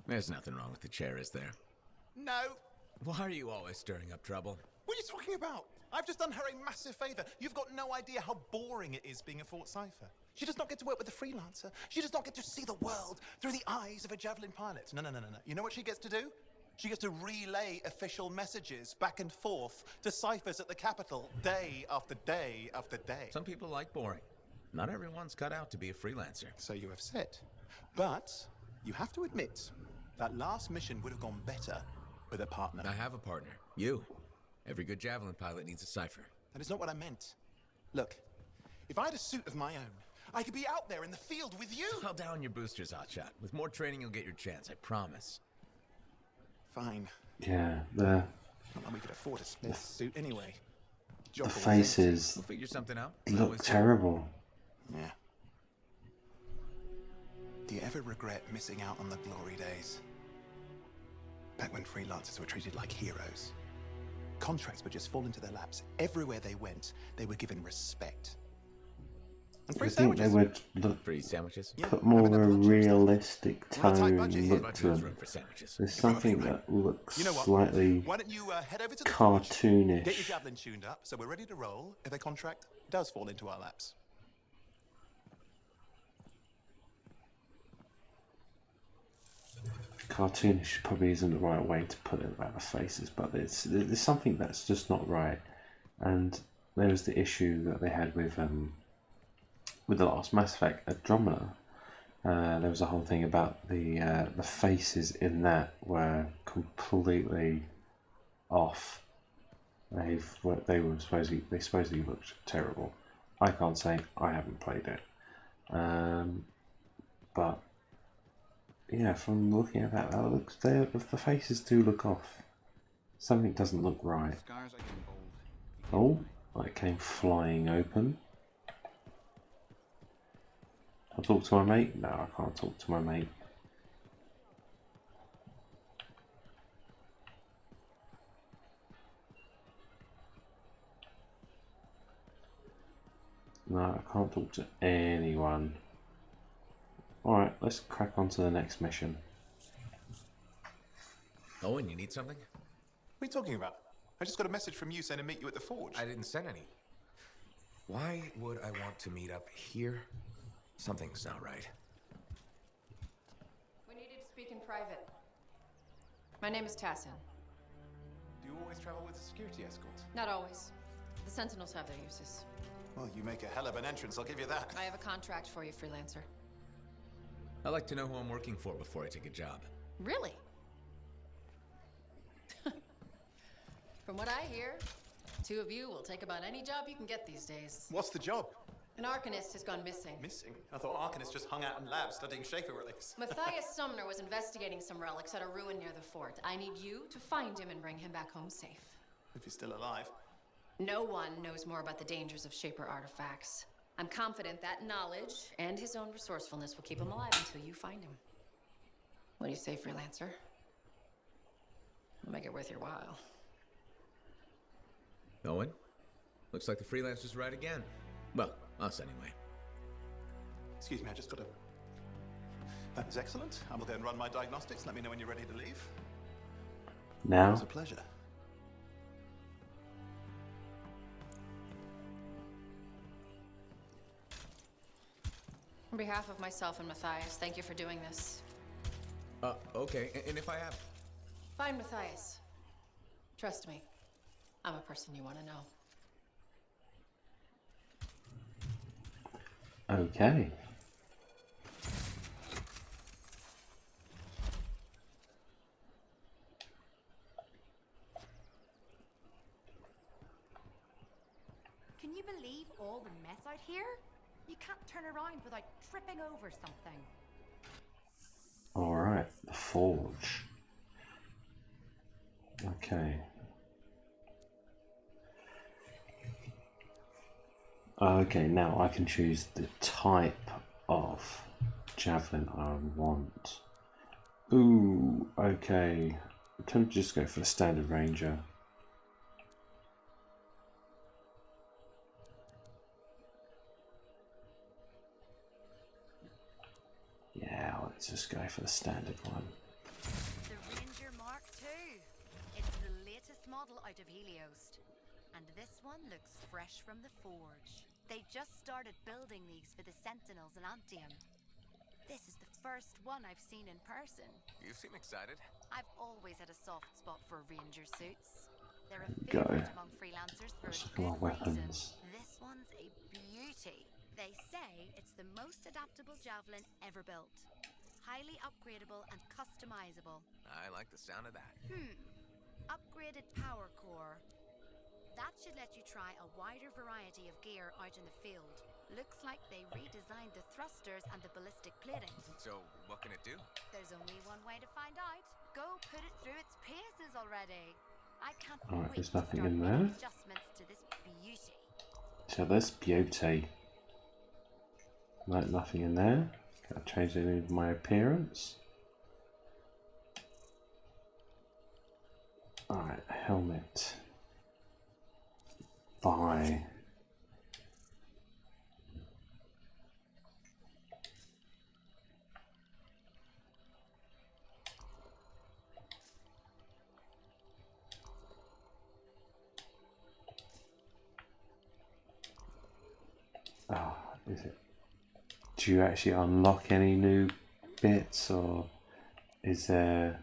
[SPEAKER 7] There's nothing wrong with the chair, is there?
[SPEAKER 6] No.
[SPEAKER 7] Why are you always stirring up trouble?
[SPEAKER 6] What are you talking about? I've just done her a massive favour. You've got no idea how boring it is being a Fort Cipher. She does not get to work with a freelancer. She does not get to see the world through the eyes of a javelin pilot. No. You know what she gets to do? She gets to relay official messages back and forth to ciphers at the capital day after day after day.
[SPEAKER 7] Some people like boring. Not everyone's cut out to be a freelancer.
[SPEAKER 6] So you have said. But you have to admit that last mission would have gone better with a partner.
[SPEAKER 7] I have a partner. You. Every good javelin pilot needs a cipher.
[SPEAKER 6] That is not what I meant. Look, if I had a suit of my own, I could be out there in the field with you.
[SPEAKER 7] I'll down your boosters, hotshot. With more training, you'll get your chance, I promise.
[SPEAKER 6] Fine.
[SPEAKER 1] Yeah,
[SPEAKER 6] Not like we could afford a Smith suit anyway.
[SPEAKER 1] the faces
[SPEAKER 7] We'll figure something out.
[SPEAKER 1] look terrible.
[SPEAKER 6] Yeah. Do you ever regret missing out on the glory days? Back when freelancers were treated like heroes. Contracts would just fall into their laps. Everywhere they went, they were given respect. And free
[SPEAKER 1] I think they
[SPEAKER 6] sandwiches.
[SPEAKER 1] would look,
[SPEAKER 7] Free sandwiches?
[SPEAKER 1] put more of a realistic
[SPEAKER 6] On a tight
[SPEAKER 1] tone
[SPEAKER 6] budget
[SPEAKER 1] look
[SPEAKER 6] here.
[SPEAKER 1] to
[SPEAKER 7] There's
[SPEAKER 1] them.
[SPEAKER 7] room for sandwiches.
[SPEAKER 1] There's something that looks
[SPEAKER 6] You know what?
[SPEAKER 1] slightly
[SPEAKER 6] Why don't you head over to the forge, get your
[SPEAKER 1] cartoonish.
[SPEAKER 6] javelin tuned up, so we're ready to roll if a contract does fall into our laps.
[SPEAKER 1] Cartoonish probably isn't the right way to put it about the faces, but there's something that's just not right. And there was the issue that they had with the last Mass Effect Andromeda. There was a whole thing about the faces in that were completely off. They supposedly looked terrible. I can't say, I haven't played it, but yeah, from looking at that looks the faces do look off. Something doesn't look right. Oh, that came flying open. I'll talk to my mate. No, I can't talk to my mate. No, I can't talk to anyone. Alright, let's crack on to the next mission.
[SPEAKER 7] Owen, you need something?
[SPEAKER 6] What are you talking about? I just got a message from you saying to meet you at the forge.
[SPEAKER 7] I didn't send any. Why would I want to meet up here? Something's not right.
[SPEAKER 11] We needed to speak in private. My name is Tassin.
[SPEAKER 6] Do you always travel with a security escort?
[SPEAKER 11] Not always. The Sentinels have their uses.
[SPEAKER 6] Well, you make a hell of an entrance, I'll give you that.
[SPEAKER 11] I have a contract for you, Freelancer.
[SPEAKER 7] I like to know who I'm working for before I take a job.
[SPEAKER 11] Really? From what I hear, two of you will take about any job you can get these days.
[SPEAKER 6] What's the job?
[SPEAKER 11] An Arcanist has gone missing.
[SPEAKER 6] Missing? I thought Arcanists just hung out in labs studying Schaefer relics.
[SPEAKER 11] Matthias Sumner was investigating some relics at a ruin near the fort. I need you to find him and bring him back home safe.
[SPEAKER 6] If he's still alive.
[SPEAKER 11] No one knows more about the dangers of Shaper artifacts. I'm confident that knowledge and his own resourcefulness will keep him alive until you find him. What do you say, Freelancer? We'll make it worth your while.
[SPEAKER 7] Owen? Looks like the Freelancers right again. Well, us anyway.
[SPEAKER 6] Excuse me, I just got to... That is excellent. I will go and run my diagnostics. Let me know when you're ready to leave. It
[SPEAKER 1] Now?
[SPEAKER 6] was a pleasure.
[SPEAKER 11] On behalf of myself and Matthias, thank you for doing this.
[SPEAKER 7] Okay, and if I have...
[SPEAKER 11] Find Matthias. Trust me, I'm a person you want to know.
[SPEAKER 1] Okay.
[SPEAKER 8] Can you believe all the mess out here? You can't turn around without tripping over something.
[SPEAKER 1] Alright, the forge. Okay. Okay, now I can choose the type of javelin I want. Ooh, okay. I'm tempted to just go for the standard ranger. Yeah, let's just go for the standard one.
[SPEAKER 8] The Ranger Mark II. It's the latest model out of Helios. And this one looks fresh from the forge. They just started building these for the Sentinels in Anthem. This is the first one I've seen in person.
[SPEAKER 7] You seem excited.
[SPEAKER 8] I've always had a soft spot for Ranger suits. They're a favorite among freelancers for a good
[SPEAKER 1] weapons.
[SPEAKER 8] reason. This one's a beauty. They say it's the most adaptable javelin ever built. Highly upgradable and customizable.
[SPEAKER 7] I like the sound of that.
[SPEAKER 8] Upgraded power core. That should let you try a wider variety of gear out in the field. Looks like they redesigned the thrusters and the ballistic plating.
[SPEAKER 7] So, what can it do?
[SPEAKER 8] There's only one way to find out. Go put it through its paces already. I can't
[SPEAKER 1] Alright,
[SPEAKER 8] wait
[SPEAKER 1] there's
[SPEAKER 8] to
[SPEAKER 1] nothing
[SPEAKER 8] start
[SPEAKER 1] in
[SPEAKER 8] making
[SPEAKER 1] there.
[SPEAKER 8] adjustments to this beauty.
[SPEAKER 1] So that's beauty. Right, nothing in there. Can I change any of my appearance? Alright, helmet. Buy. Oh, is it? Do you actually unlock any new bits, or is there?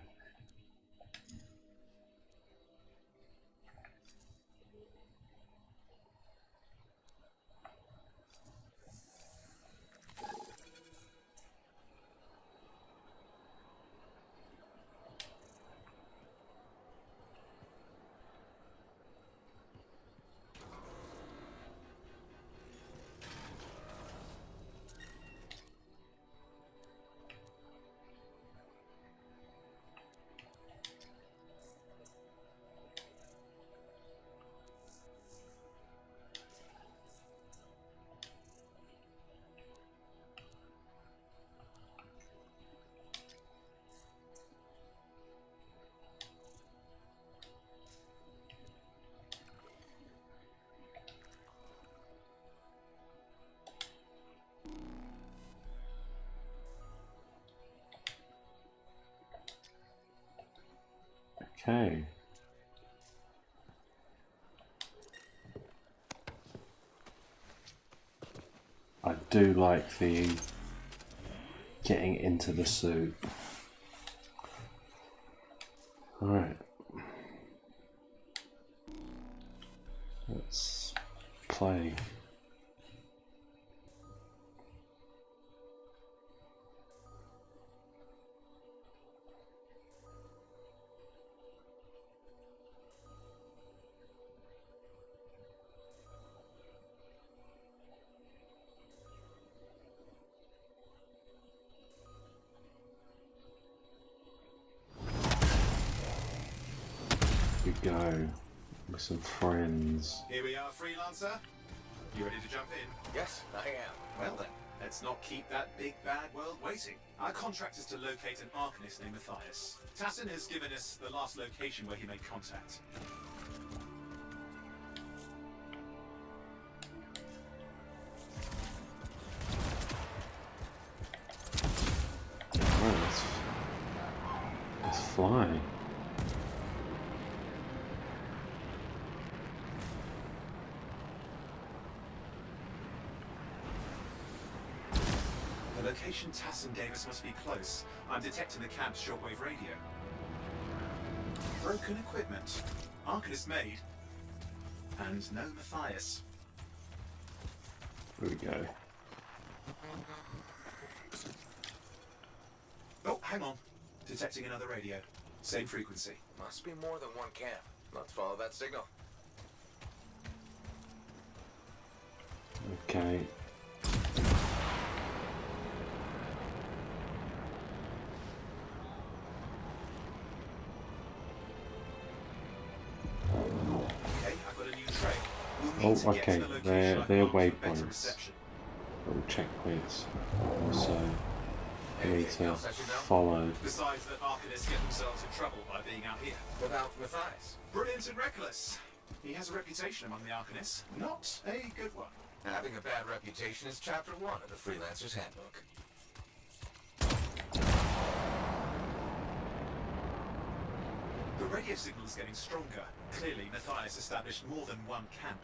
[SPEAKER 1] Okay. I do like the getting into the suit. Alright. Let's play. We go with some friends.
[SPEAKER 6] Here we are, Freelancer. You ready to jump in?
[SPEAKER 7] Yes, I am.
[SPEAKER 6] Well then, let's not keep that big bad world waiting. Our contract is to locate an Arcanist named Matthias. Tassin has given us the last location where he made contact.
[SPEAKER 1] Right, let's fly.
[SPEAKER 6] The location Tassin gave us must be close. I'm detecting the camp's shortwave radio. Broken equipment. Arcanist made. And no Matthias.
[SPEAKER 1] Here we go.
[SPEAKER 6] Oh, hang on. Detecting another radio. Same frequency.
[SPEAKER 7] Must be more than one camp. Let's follow that signal.
[SPEAKER 1] Okay.
[SPEAKER 6] Okay, I've got a new trail. We'll
[SPEAKER 1] Oh,
[SPEAKER 6] need to get
[SPEAKER 1] okay.
[SPEAKER 6] to the location
[SPEAKER 1] They're
[SPEAKER 6] I've marked for better
[SPEAKER 1] waypoints.
[SPEAKER 6] reception.
[SPEAKER 1] Little checkpoints. So we need
[SPEAKER 7] Anything
[SPEAKER 1] to
[SPEAKER 7] else I should know?
[SPEAKER 1] follow.
[SPEAKER 6] Besides that Arcanists get themselves in trouble by being out here.
[SPEAKER 7] Without Matthias.
[SPEAKER 6] Brilliant and reckless. He has a reputation among the Arcanists. Not a good one.
[SPEAKER 7] Having a bad reputation is chapter 1 of the Freelancers Handbook.
[SPEAKER 6] The radio signal is getting stronger. Clearly, Matthias established more than one camp.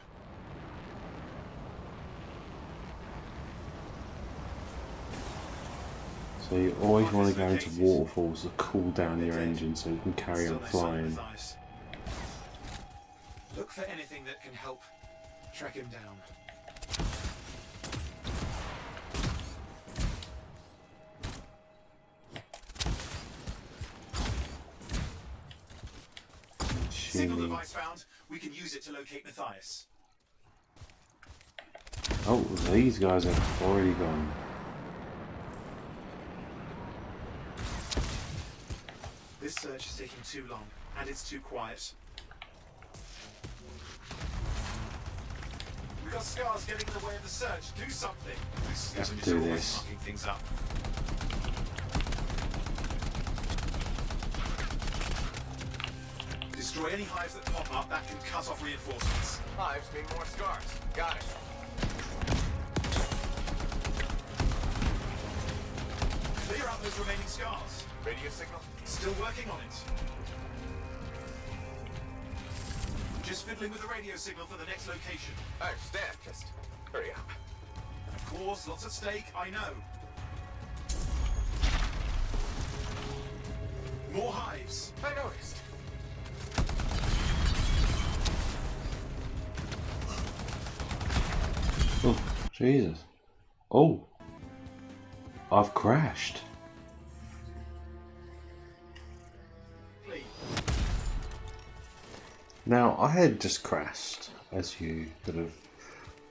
[SPEAKER 1] So you always want to go into waterfalls to cool down your engine so you can carry on
[SPEAKER 6] Still no sign of
[SPEAKER 1] flying.
[SPEAKER 6] Matthias. Look for anything that can help track him down. Signal
[SPEAKER 1] Chimney.
[SPEAKER 6] device found. We can use it to locate Matthias.
[SPEAKER 1] Oh, these guys have already gone.
[SPEAKER 6] This search is taking too long, and it's too quiet. We've got scars getting in the way of the search. Do something. This
[SPEAKER 1] Let's
[SPEAKER 6] is
[SPEAKER 1] do
[SPEAKER 6] always
[SPEAKER 1] this.
[SPEAKER 6] fucking things up. Destroy any hives that pop up. That can cut off reinforcements.
[SPEAKER 2] Hives mean more scars. Got it.
[SPEAKER 6] Clear out those remaining scars.
[SPEAKER 2] Radio signal?
[SPEAKER 6] Still working on it. Just fiddling with the radio signal for the next location.
[SPEAKER 2] I understand. Just hurry up.
[SPEAKER 6] Of course, lots at stake, I know. More hives.
[SPEAKER 2] I noticed.
[SPEAKER 1] Oh, Jesus. Oh. I've crashed. Now, I had just crashed, as you could have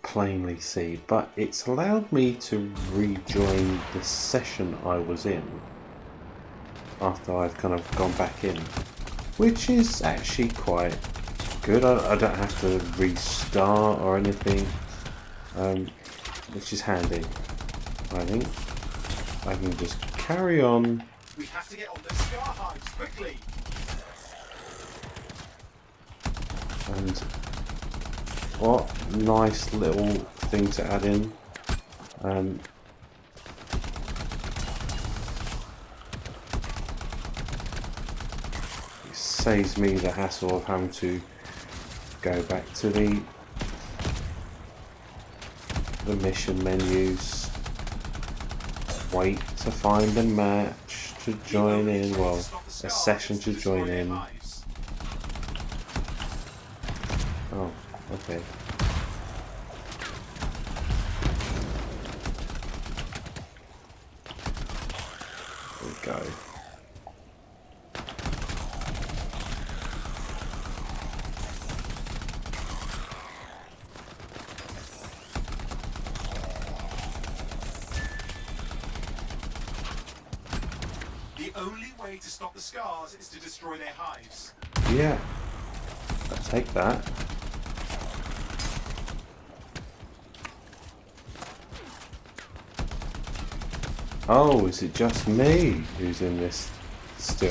[SPEAKER 1] plainly seen, but it's allowed me to rejoin the session I was in after I've kind of gone back in, which is actually quite good. I don't have to restart or anything, which is handy. I think I can just carry on.
[SPEAKER 6] We have to get on the scar hives quickly.
[SPEAKER 1] And what nice little thing to add in. It saves me the hassle of having to go back to the mission menus, wait to find a match to join in, well, a session to join in. Oh, okay. There we go.
[SPEAKER 6] The only way to stop the scars is to destroy their hives.
[SPEAKER 1] Yeah, I'll take that. Oh, is it just me who's in this still?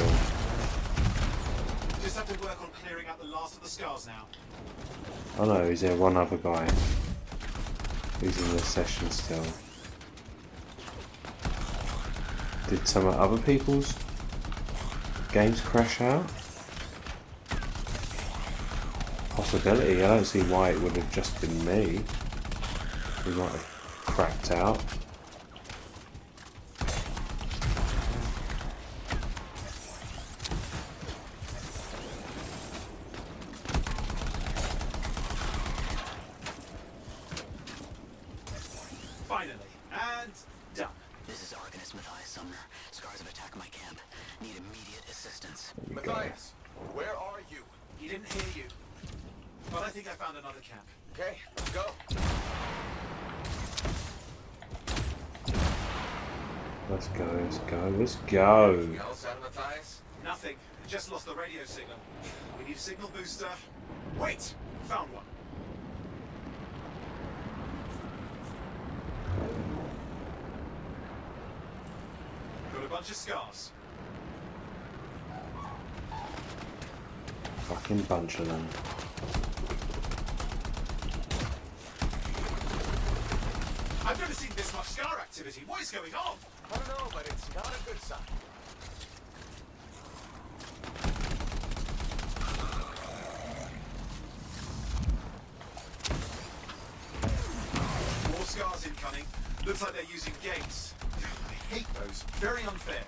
[SPEAKER 6] Just have to work on clearing out the last of the scars now.
[SPEAKER 1] Oh no, is there one other guy who's in this session still? Did some of other people's games crash out? Possibility, I don't see why it would have just been me. We might have cracked out.
[SPEAKER 6] Finally, and done.
[SPEAKER 12] This is Arcanist Matthias Sumner. Scars have attacked my camp. Need immediate assistance.
[SPEAKER 2] Matthias, where are you?
[SPEAKER 6] He didn't hear you. But I think I found another camp.
[SPEAKER 2] Okay, let's go.
[SPEAKER 1] Let's go, let's go, let's go.
[SPEAKER 2] Anything else out of Matthias?
[SPEAKER 6] Nothing. Just lost the radio signal. We need a signal booster. Wait! Found one. Got a bunch of scars.
[SPEAKER 1] Fucking bunch of them.
[SPEAKER 6] I've never seen this much scar activity. What is going on?
[SPEAKER 2] I don't know, but it's not a good sign.
[SPEAKER 6] More scars incoming. Looks like they're using gates. I hate those. Very unfair.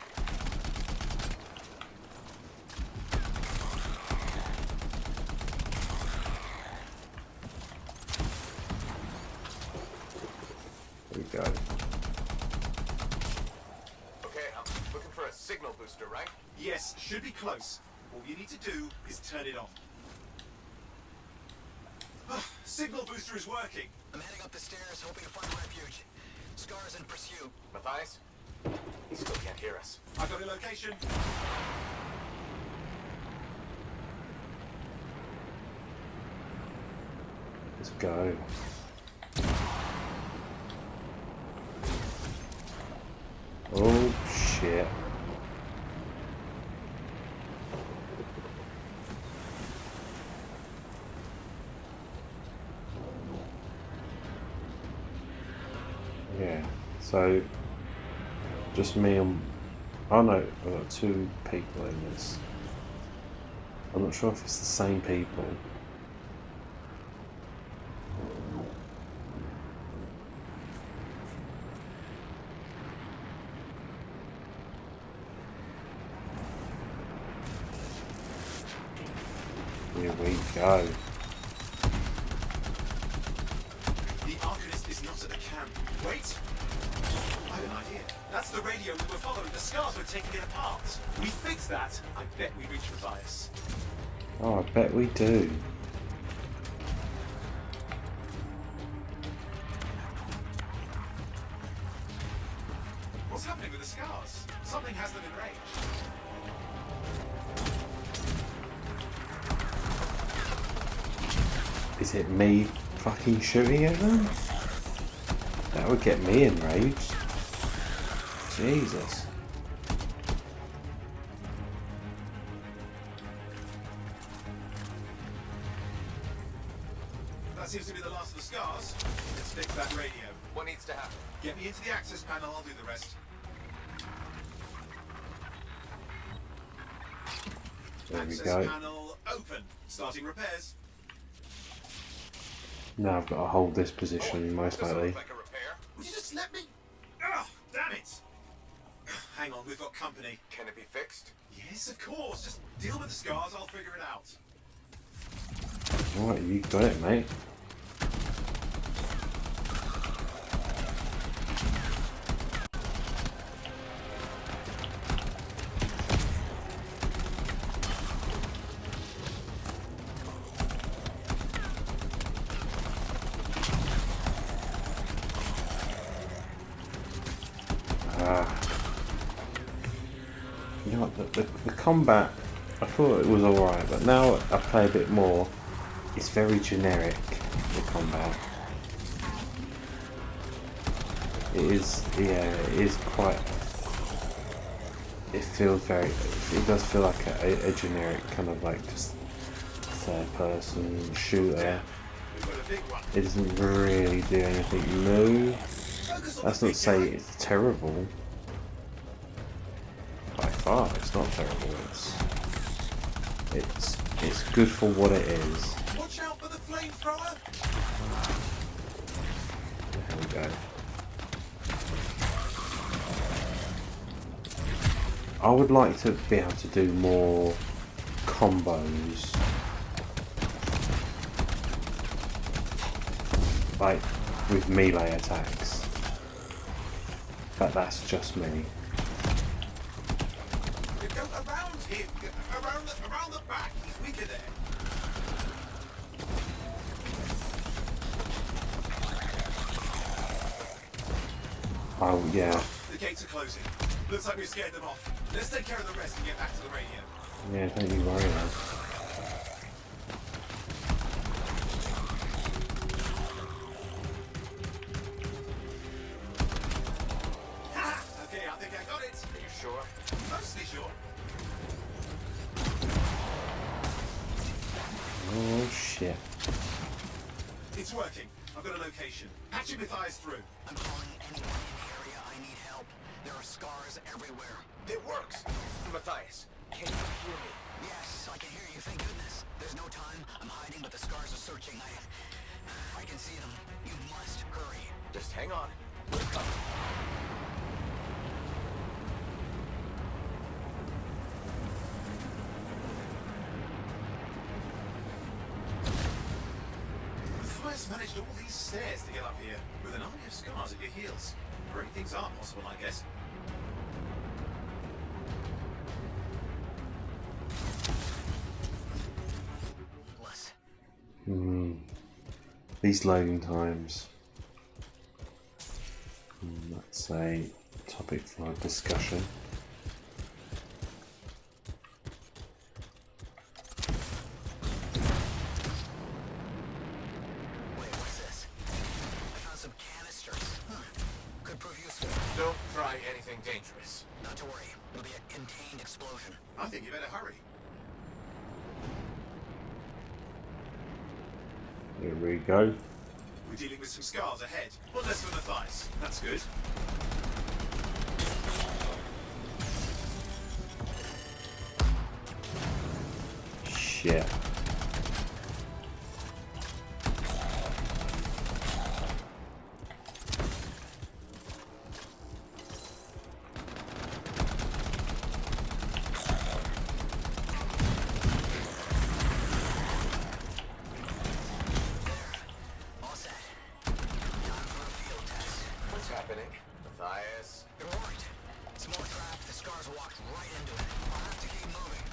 [SPEAKER 1] There we go.
[SPEAKER 2] Okay, I'm looking for a signal booster, right?
[SPEAKER 6] Yes, should be close. All you need to do is turn it on.
[SPEAKER 2] signal booster is working.
[SPEAKER 12] I'm heading up the stairs, hoping to find refuge. Scars in pursuit.
[SPEAKER 6] Matthias? He still can't hear us.
[SPEAKER 2] I've got a location.
[SPEAKER 1] Let's go. Oh shit. Yeah, so just me and oh no, I've got two people in this. I'm not sure if it's the same people. Here we go.
[SPEAKER 2] The Arcanist is not at the camp. Wait! I have an idea. That's the radio we were following. The scars were taking it apart. We fix that. I bet we reach Matthias.
[SPEAKER 1] Oh, I bet we do.
[SPEAKER 2] What's happening with the scars? Something has them in range.
[SPEAKER 1] Is it me fucking shooting at them? That would get me enraged. Jesus.
[SPEAKER 2] That seems to be the last of the scars. Let's fix that radio.
[SPEAKER 6] What needs to happen?
[SPEAKER 2] Get me into the access panel, I'll do the rest.
[SPEAKER 1] There we
[SPEAKER 2] Access
[SPEAKER 1] go.
[SPEAKER 2] panel open. Starting repairs.
[SPEAKER 1] Now I've got to hold this position most
[SPEAKER 2] Doesn't
[SPEAKER 1] likely.
[SPEAKER 2] look like a repair. Would you just let me? Oh, damn it! Hang on, we've got company.
[SPEAKER 6] Can it be fixed?
[SPEAKER 2] Yes, of course. Just deal with the scars, I'll figure it out.
[SPEAKER 1] Alright, you got it, mate. You know what, the combat, I thought it was alright, but now I play a bit more, it's very generic, the combat. It is, yeah, it is quite, it feels very, it does feel like a generic kind of like just third person shooter. It doesn't really do anything new. That's not to say it's terrible. By far, it's not terrible. It's good for what it is.
[SPEAKER 2] Watch out for the flamethrower!
[SPEAKER 1] There we go. I would like to be able to do more combos. Like with melee attacks. But that's just me.
[SPEAKER 2] Go around him! Around the back! He's weaker there!
[SPEAKER 1] Oh yeah.
[SPEAKER 2] The gates are closing. Looks like we scared them off. Let's take care of the rest and get back to the radio.
[SPEAKER 1] Yeah, don't you worry man.
[SPEAKER 2] Okay, I think I got it.
[SPEAKER 6] Are you sure?
[SPEAKER 2] Mostly sure.
[SPEAKER 1] Oh shit.
[SPEAKER 2] It's working. I've got a location. Patching Matthias through.
[SPEAKER 12] I'm calling anyone in the area. I need help. There are scars everywhere.
[SPEAKER 2] It works.
[SPEAKER 6] Matthias, can you hear me?
[SPEAKER 12] Yes, I can hear you, thank goodness. There's no time. I'm hiding, but the scars are searching. I can see them. You must hurry.
[SPEAKER 6] Just hang on. We're coming.
[SPEAKER 2] Matthias managed all these stairs to get up here, with an army of scars at your heels. Great things are possible, I guess.
[SPEAKER 12] Bless.
[SPEAKER 1] These loading times. That's a topic for discussion.
[SPEAKER 12] Wait, what's this? I found some canisters. Could prove useful.
[SPEAKER 2] Don't try anything dangerous.
[SPEAKER 12] Not to worry. It'll be a contained explosion.
[SPEAKER 2] I think you better hurry.
[SPEAKER 1] Here we go.
[SPEAKER 2] We're dealing with some scars ahead. Well, less from the thighs. That's good.
[SPEAKER 1] Shit.
[SPEAKER 12] All set. Time for a field test.
[SPEAKER 2] What's happening? Matthias.
[SPEAKER 12] You're right. Small trap. The scars walked right into it. I'll have to keep moving.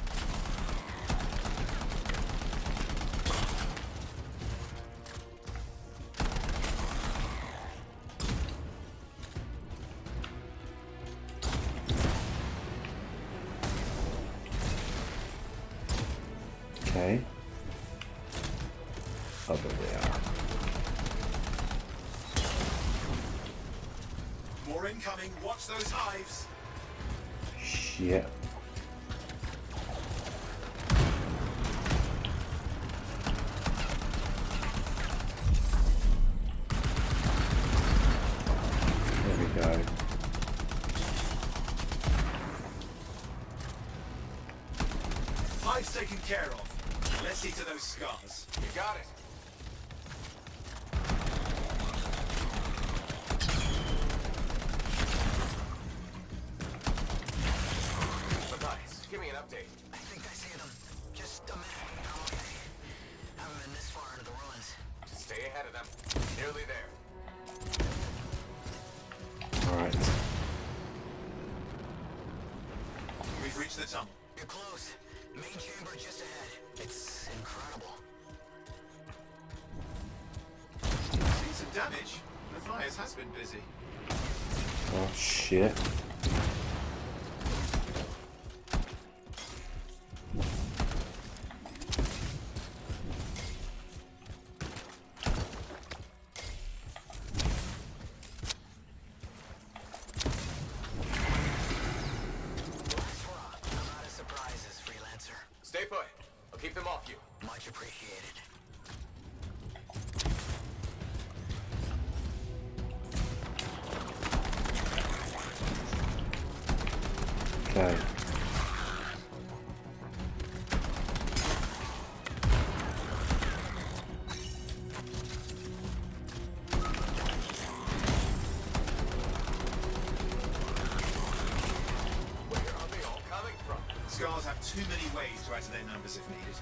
[SPEAKER 1] Okay. Oh, there they are.
[SPEAKER 2] More incoming. Watch those hives.
[SPEAKER 1] Shit. There we go.
[SPEAKER 2] Hives taken care of. Let's see to those scars.
[SPEAKER 6] You got it. Matthias, give me an update.
[SPEAKER 12] I think I see them. Just a minute. I'm okay. Haven't been this far into the ruins.
[SPEAKER 6] Just stay ahead of them. Nearly there.
[SPEAKER 1] Alright.
[SPEAKER 2] We've reached the tunnel.
[SPEAKER 12] You're close. Main chamber just ahead. It's incredible.
[SPEAKER 2] Seen some damage. Matthias has been busy.
[SPEAKER 1] Oh shit.
[SPEAKER 12] I'm out of surprises, Freelancer.
[SPEAKER 6] Stay put. I'll keep them off you.
[SPEAKER 12] Much appreciated.
[SPEAKER 1] Okay.
[SPEAKER 6] Where are they all coming from?
[SPEAKER 2] Scars have too many ways to add to their numbers if needed.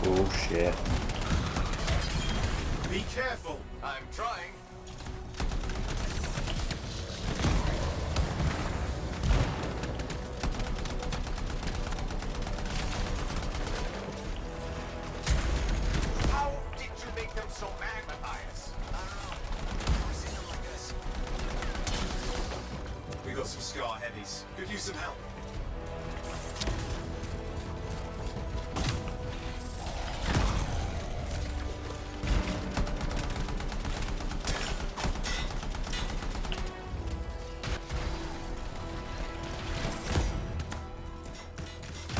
[SPEAKER 1] Oh shit.
[SPEAKER 2] Be careful.
[SPEAKER 6] I'm trying. How did you make them so mad, Matthias?
[SPEAKER 12] I don't know. Never seen them like this.
[SPEAKER 2] We got some scar heavies. Could use some help.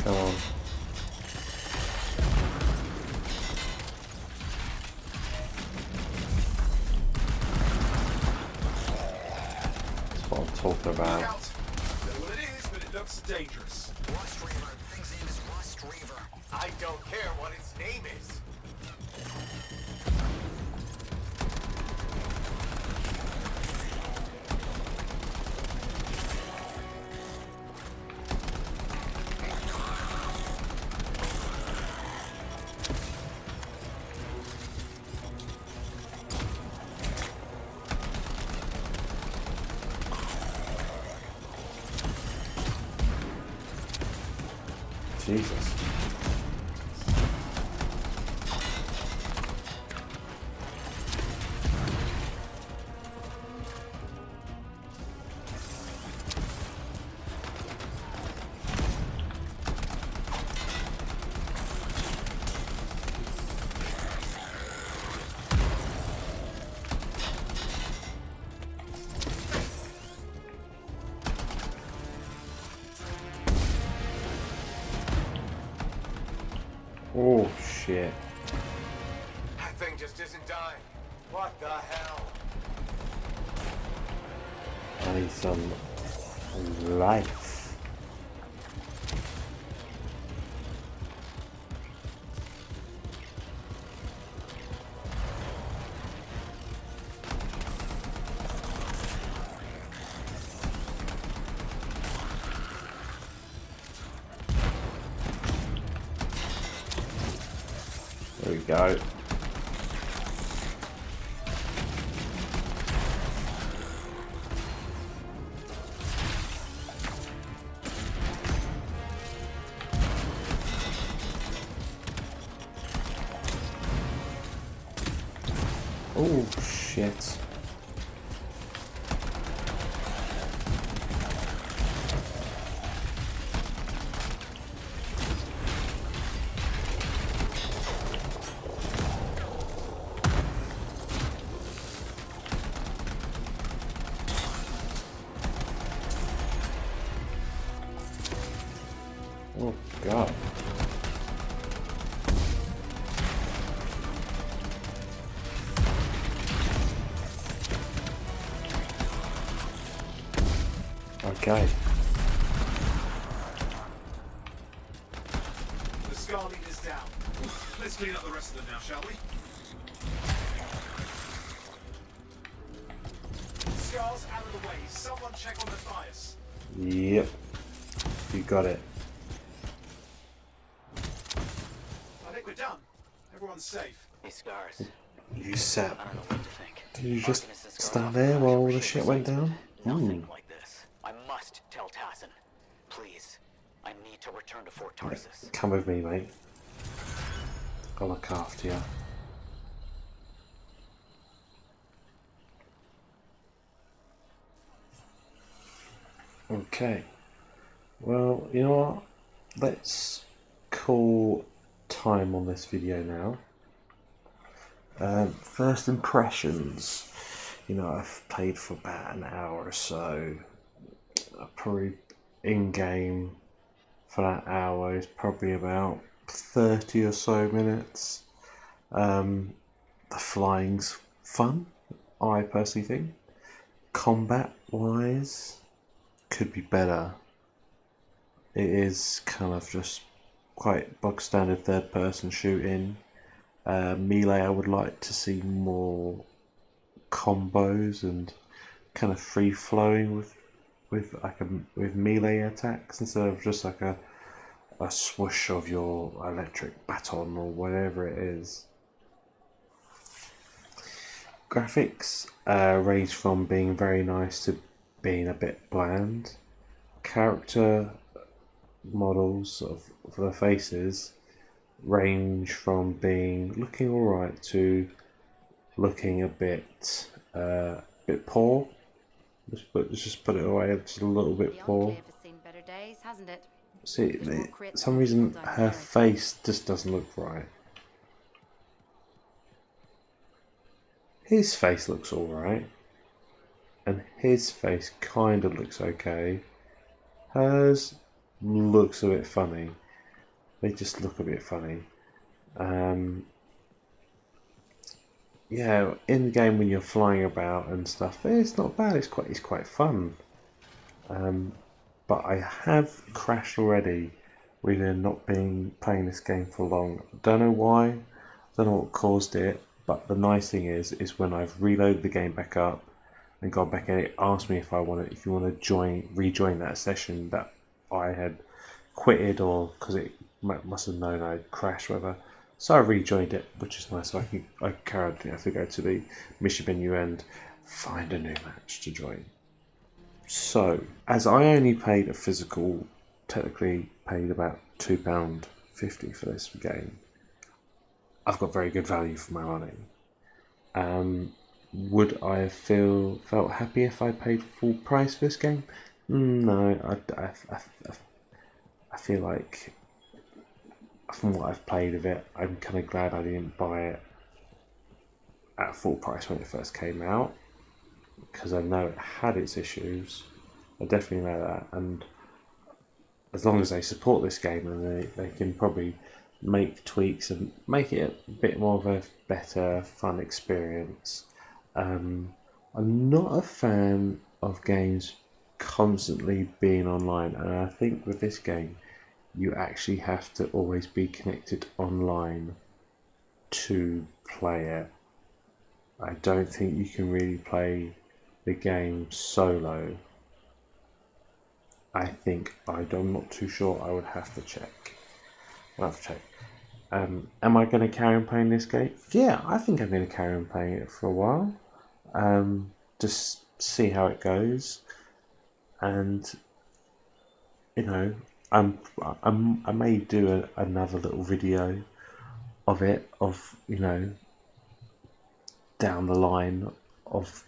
[SPEAKER 1] Come on. That's what I'm talking
[SPEAKER 2] Look
[SPEAKER 1] about.
[SPEAKER 2] out. Don't know what it is, but it looks dangerous.
[SPEAKER 12] Rust Reaver. Thing's name is Rust Reaver.
[SPEAKER 6] I don't care what its name is.
[SPEAKER 1] Jesus. Oh shit.
[SPEAKER 2] That thing just isn't dying. What the hell?
[SPEAKER 1] I need some life. There we go. Oh shit. Oh god. Okay.
[SPEAKER 2] The Scar Leader's down. Let's clean up the rest of them now, shall we? Scar's out of the way. Someone check on Matthias.
[SPEAKER 1] Yep. You got it.
[SPEAKER 2] I think we're done. Everyone's safe.
[SPEAKER 12] These scars.
[SPEAKER 1] You sat.
[SPEAKER 12] I don't know what to think.
[SPEAKER 1] Did you just stand there while all the shit went down?
[SPEAKER 12] Nothing like this. I must tell Tassin. Please. I need to return to Fort Tarsis.
[SPEAKER 1] Come with me, mate. I'll look after you. Okay. Well, you know what? Let's call time on this video now. First impressions. You know, I've played for about an hour or so. Probably in-game for that hour is probably about 30 or so minutes. The flying's fun, I personally think. Combat-wise, could be better. It is kind of just quite bog standard third-person shooting. Melee, I would like to see more combos and kind of free-flowing with melee attacks instead of just like a swoosh of your electric baton or whatever it is. Graphics range from being very nice to being a bit bland. Character models for the faces range from looking alright to looking a bit poor. Just put it away, just a little bit poor.
[SPEAKER 8] Enclave has seen better days, hasn't it?
[SPEAKER 1] See,
[SPEAKER 8] There's more crates
[SPEAKER 1] some
[SPEAKER 8] than
[SPEAKER 1] reason
[SPEAKER 8] people down
[SPEAKER 1] her
[SPEAKER 8] here.
[SPEAKER 1] face just doesn't look right. His face looks alright. And his face kind of looks okay. Hers looks a bit funny. They just look a bit funny. Yeah, in the game when you're flying about and stuff, it's not bad. It's quite fun. But I have crashed already with not playing this game for long. Don't know why. Don't know what caused it. But the nice thing is when I've reloaded the game back up and gone back in, it asked me if you want to rejoin that session that I had quitted, or because it must have known I'd crashed, whatever. So I rejoined it, which is nice. So I carried. I have to go to the mission menu and find a new match to join. So as I only played a physical, technically paid about £2.50 for this game, I've got very good value for my money. Would I have felt happy if I paid full price for this game? No, I feel like from what I've played of it, I'm kind of glad I didn't buy it at full price when it first came out, because I know it had its issues. I definitely know that, and as long as they support this game and they can probably make tweaks and make it a bit more of a better, fun experience. I'm not a fan of games constantly being online, and I think with this game you actually have to always be connected online to play it. I don't think you can really play the game solo. I'm not too sure. I would have to check. Am I going to carry on playing this game? Yeah, I think I'm going to carry on playing it for a while. Just see how it goes, and I may do another little video of it, down the line of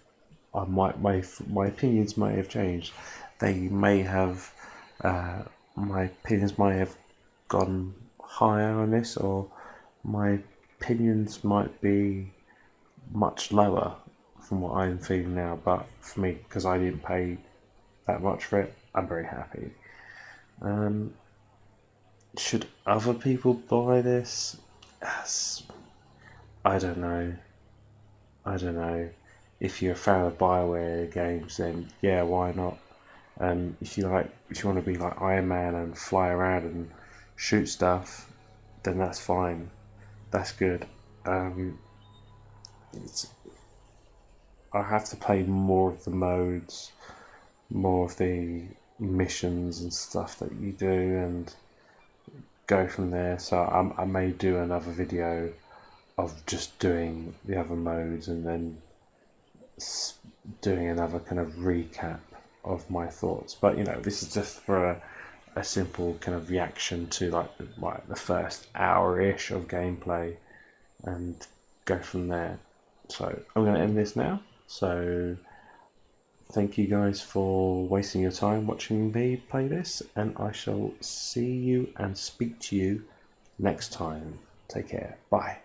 [SPEAKER 1] my opinions may have changed. They may have my opinions might have gone higher on this, or my opinions might be much lower from what I'm feeling now. But for me, because I didn't pay that much for it, I'm very happy. Should other people buy this? I don't know. If you're a fan of BioWare games, then yeah, why not? If you want to be like Iron Man and fly around and shoot stuff, then that's fine. That's good. I have to play more of the modes, more of the missions and stuff that you do, and go from there. So I may do another video of just doing the other modes, and then doing another kind of recap of my thoughts. But this is just for a simple kind of reaction to like the first hour-ish of gameplay, and go from there. So I'm going to end this now. So thank you guys for wasting your time watching me play this, and I shall see you and speak to you next time. Take care. Bye.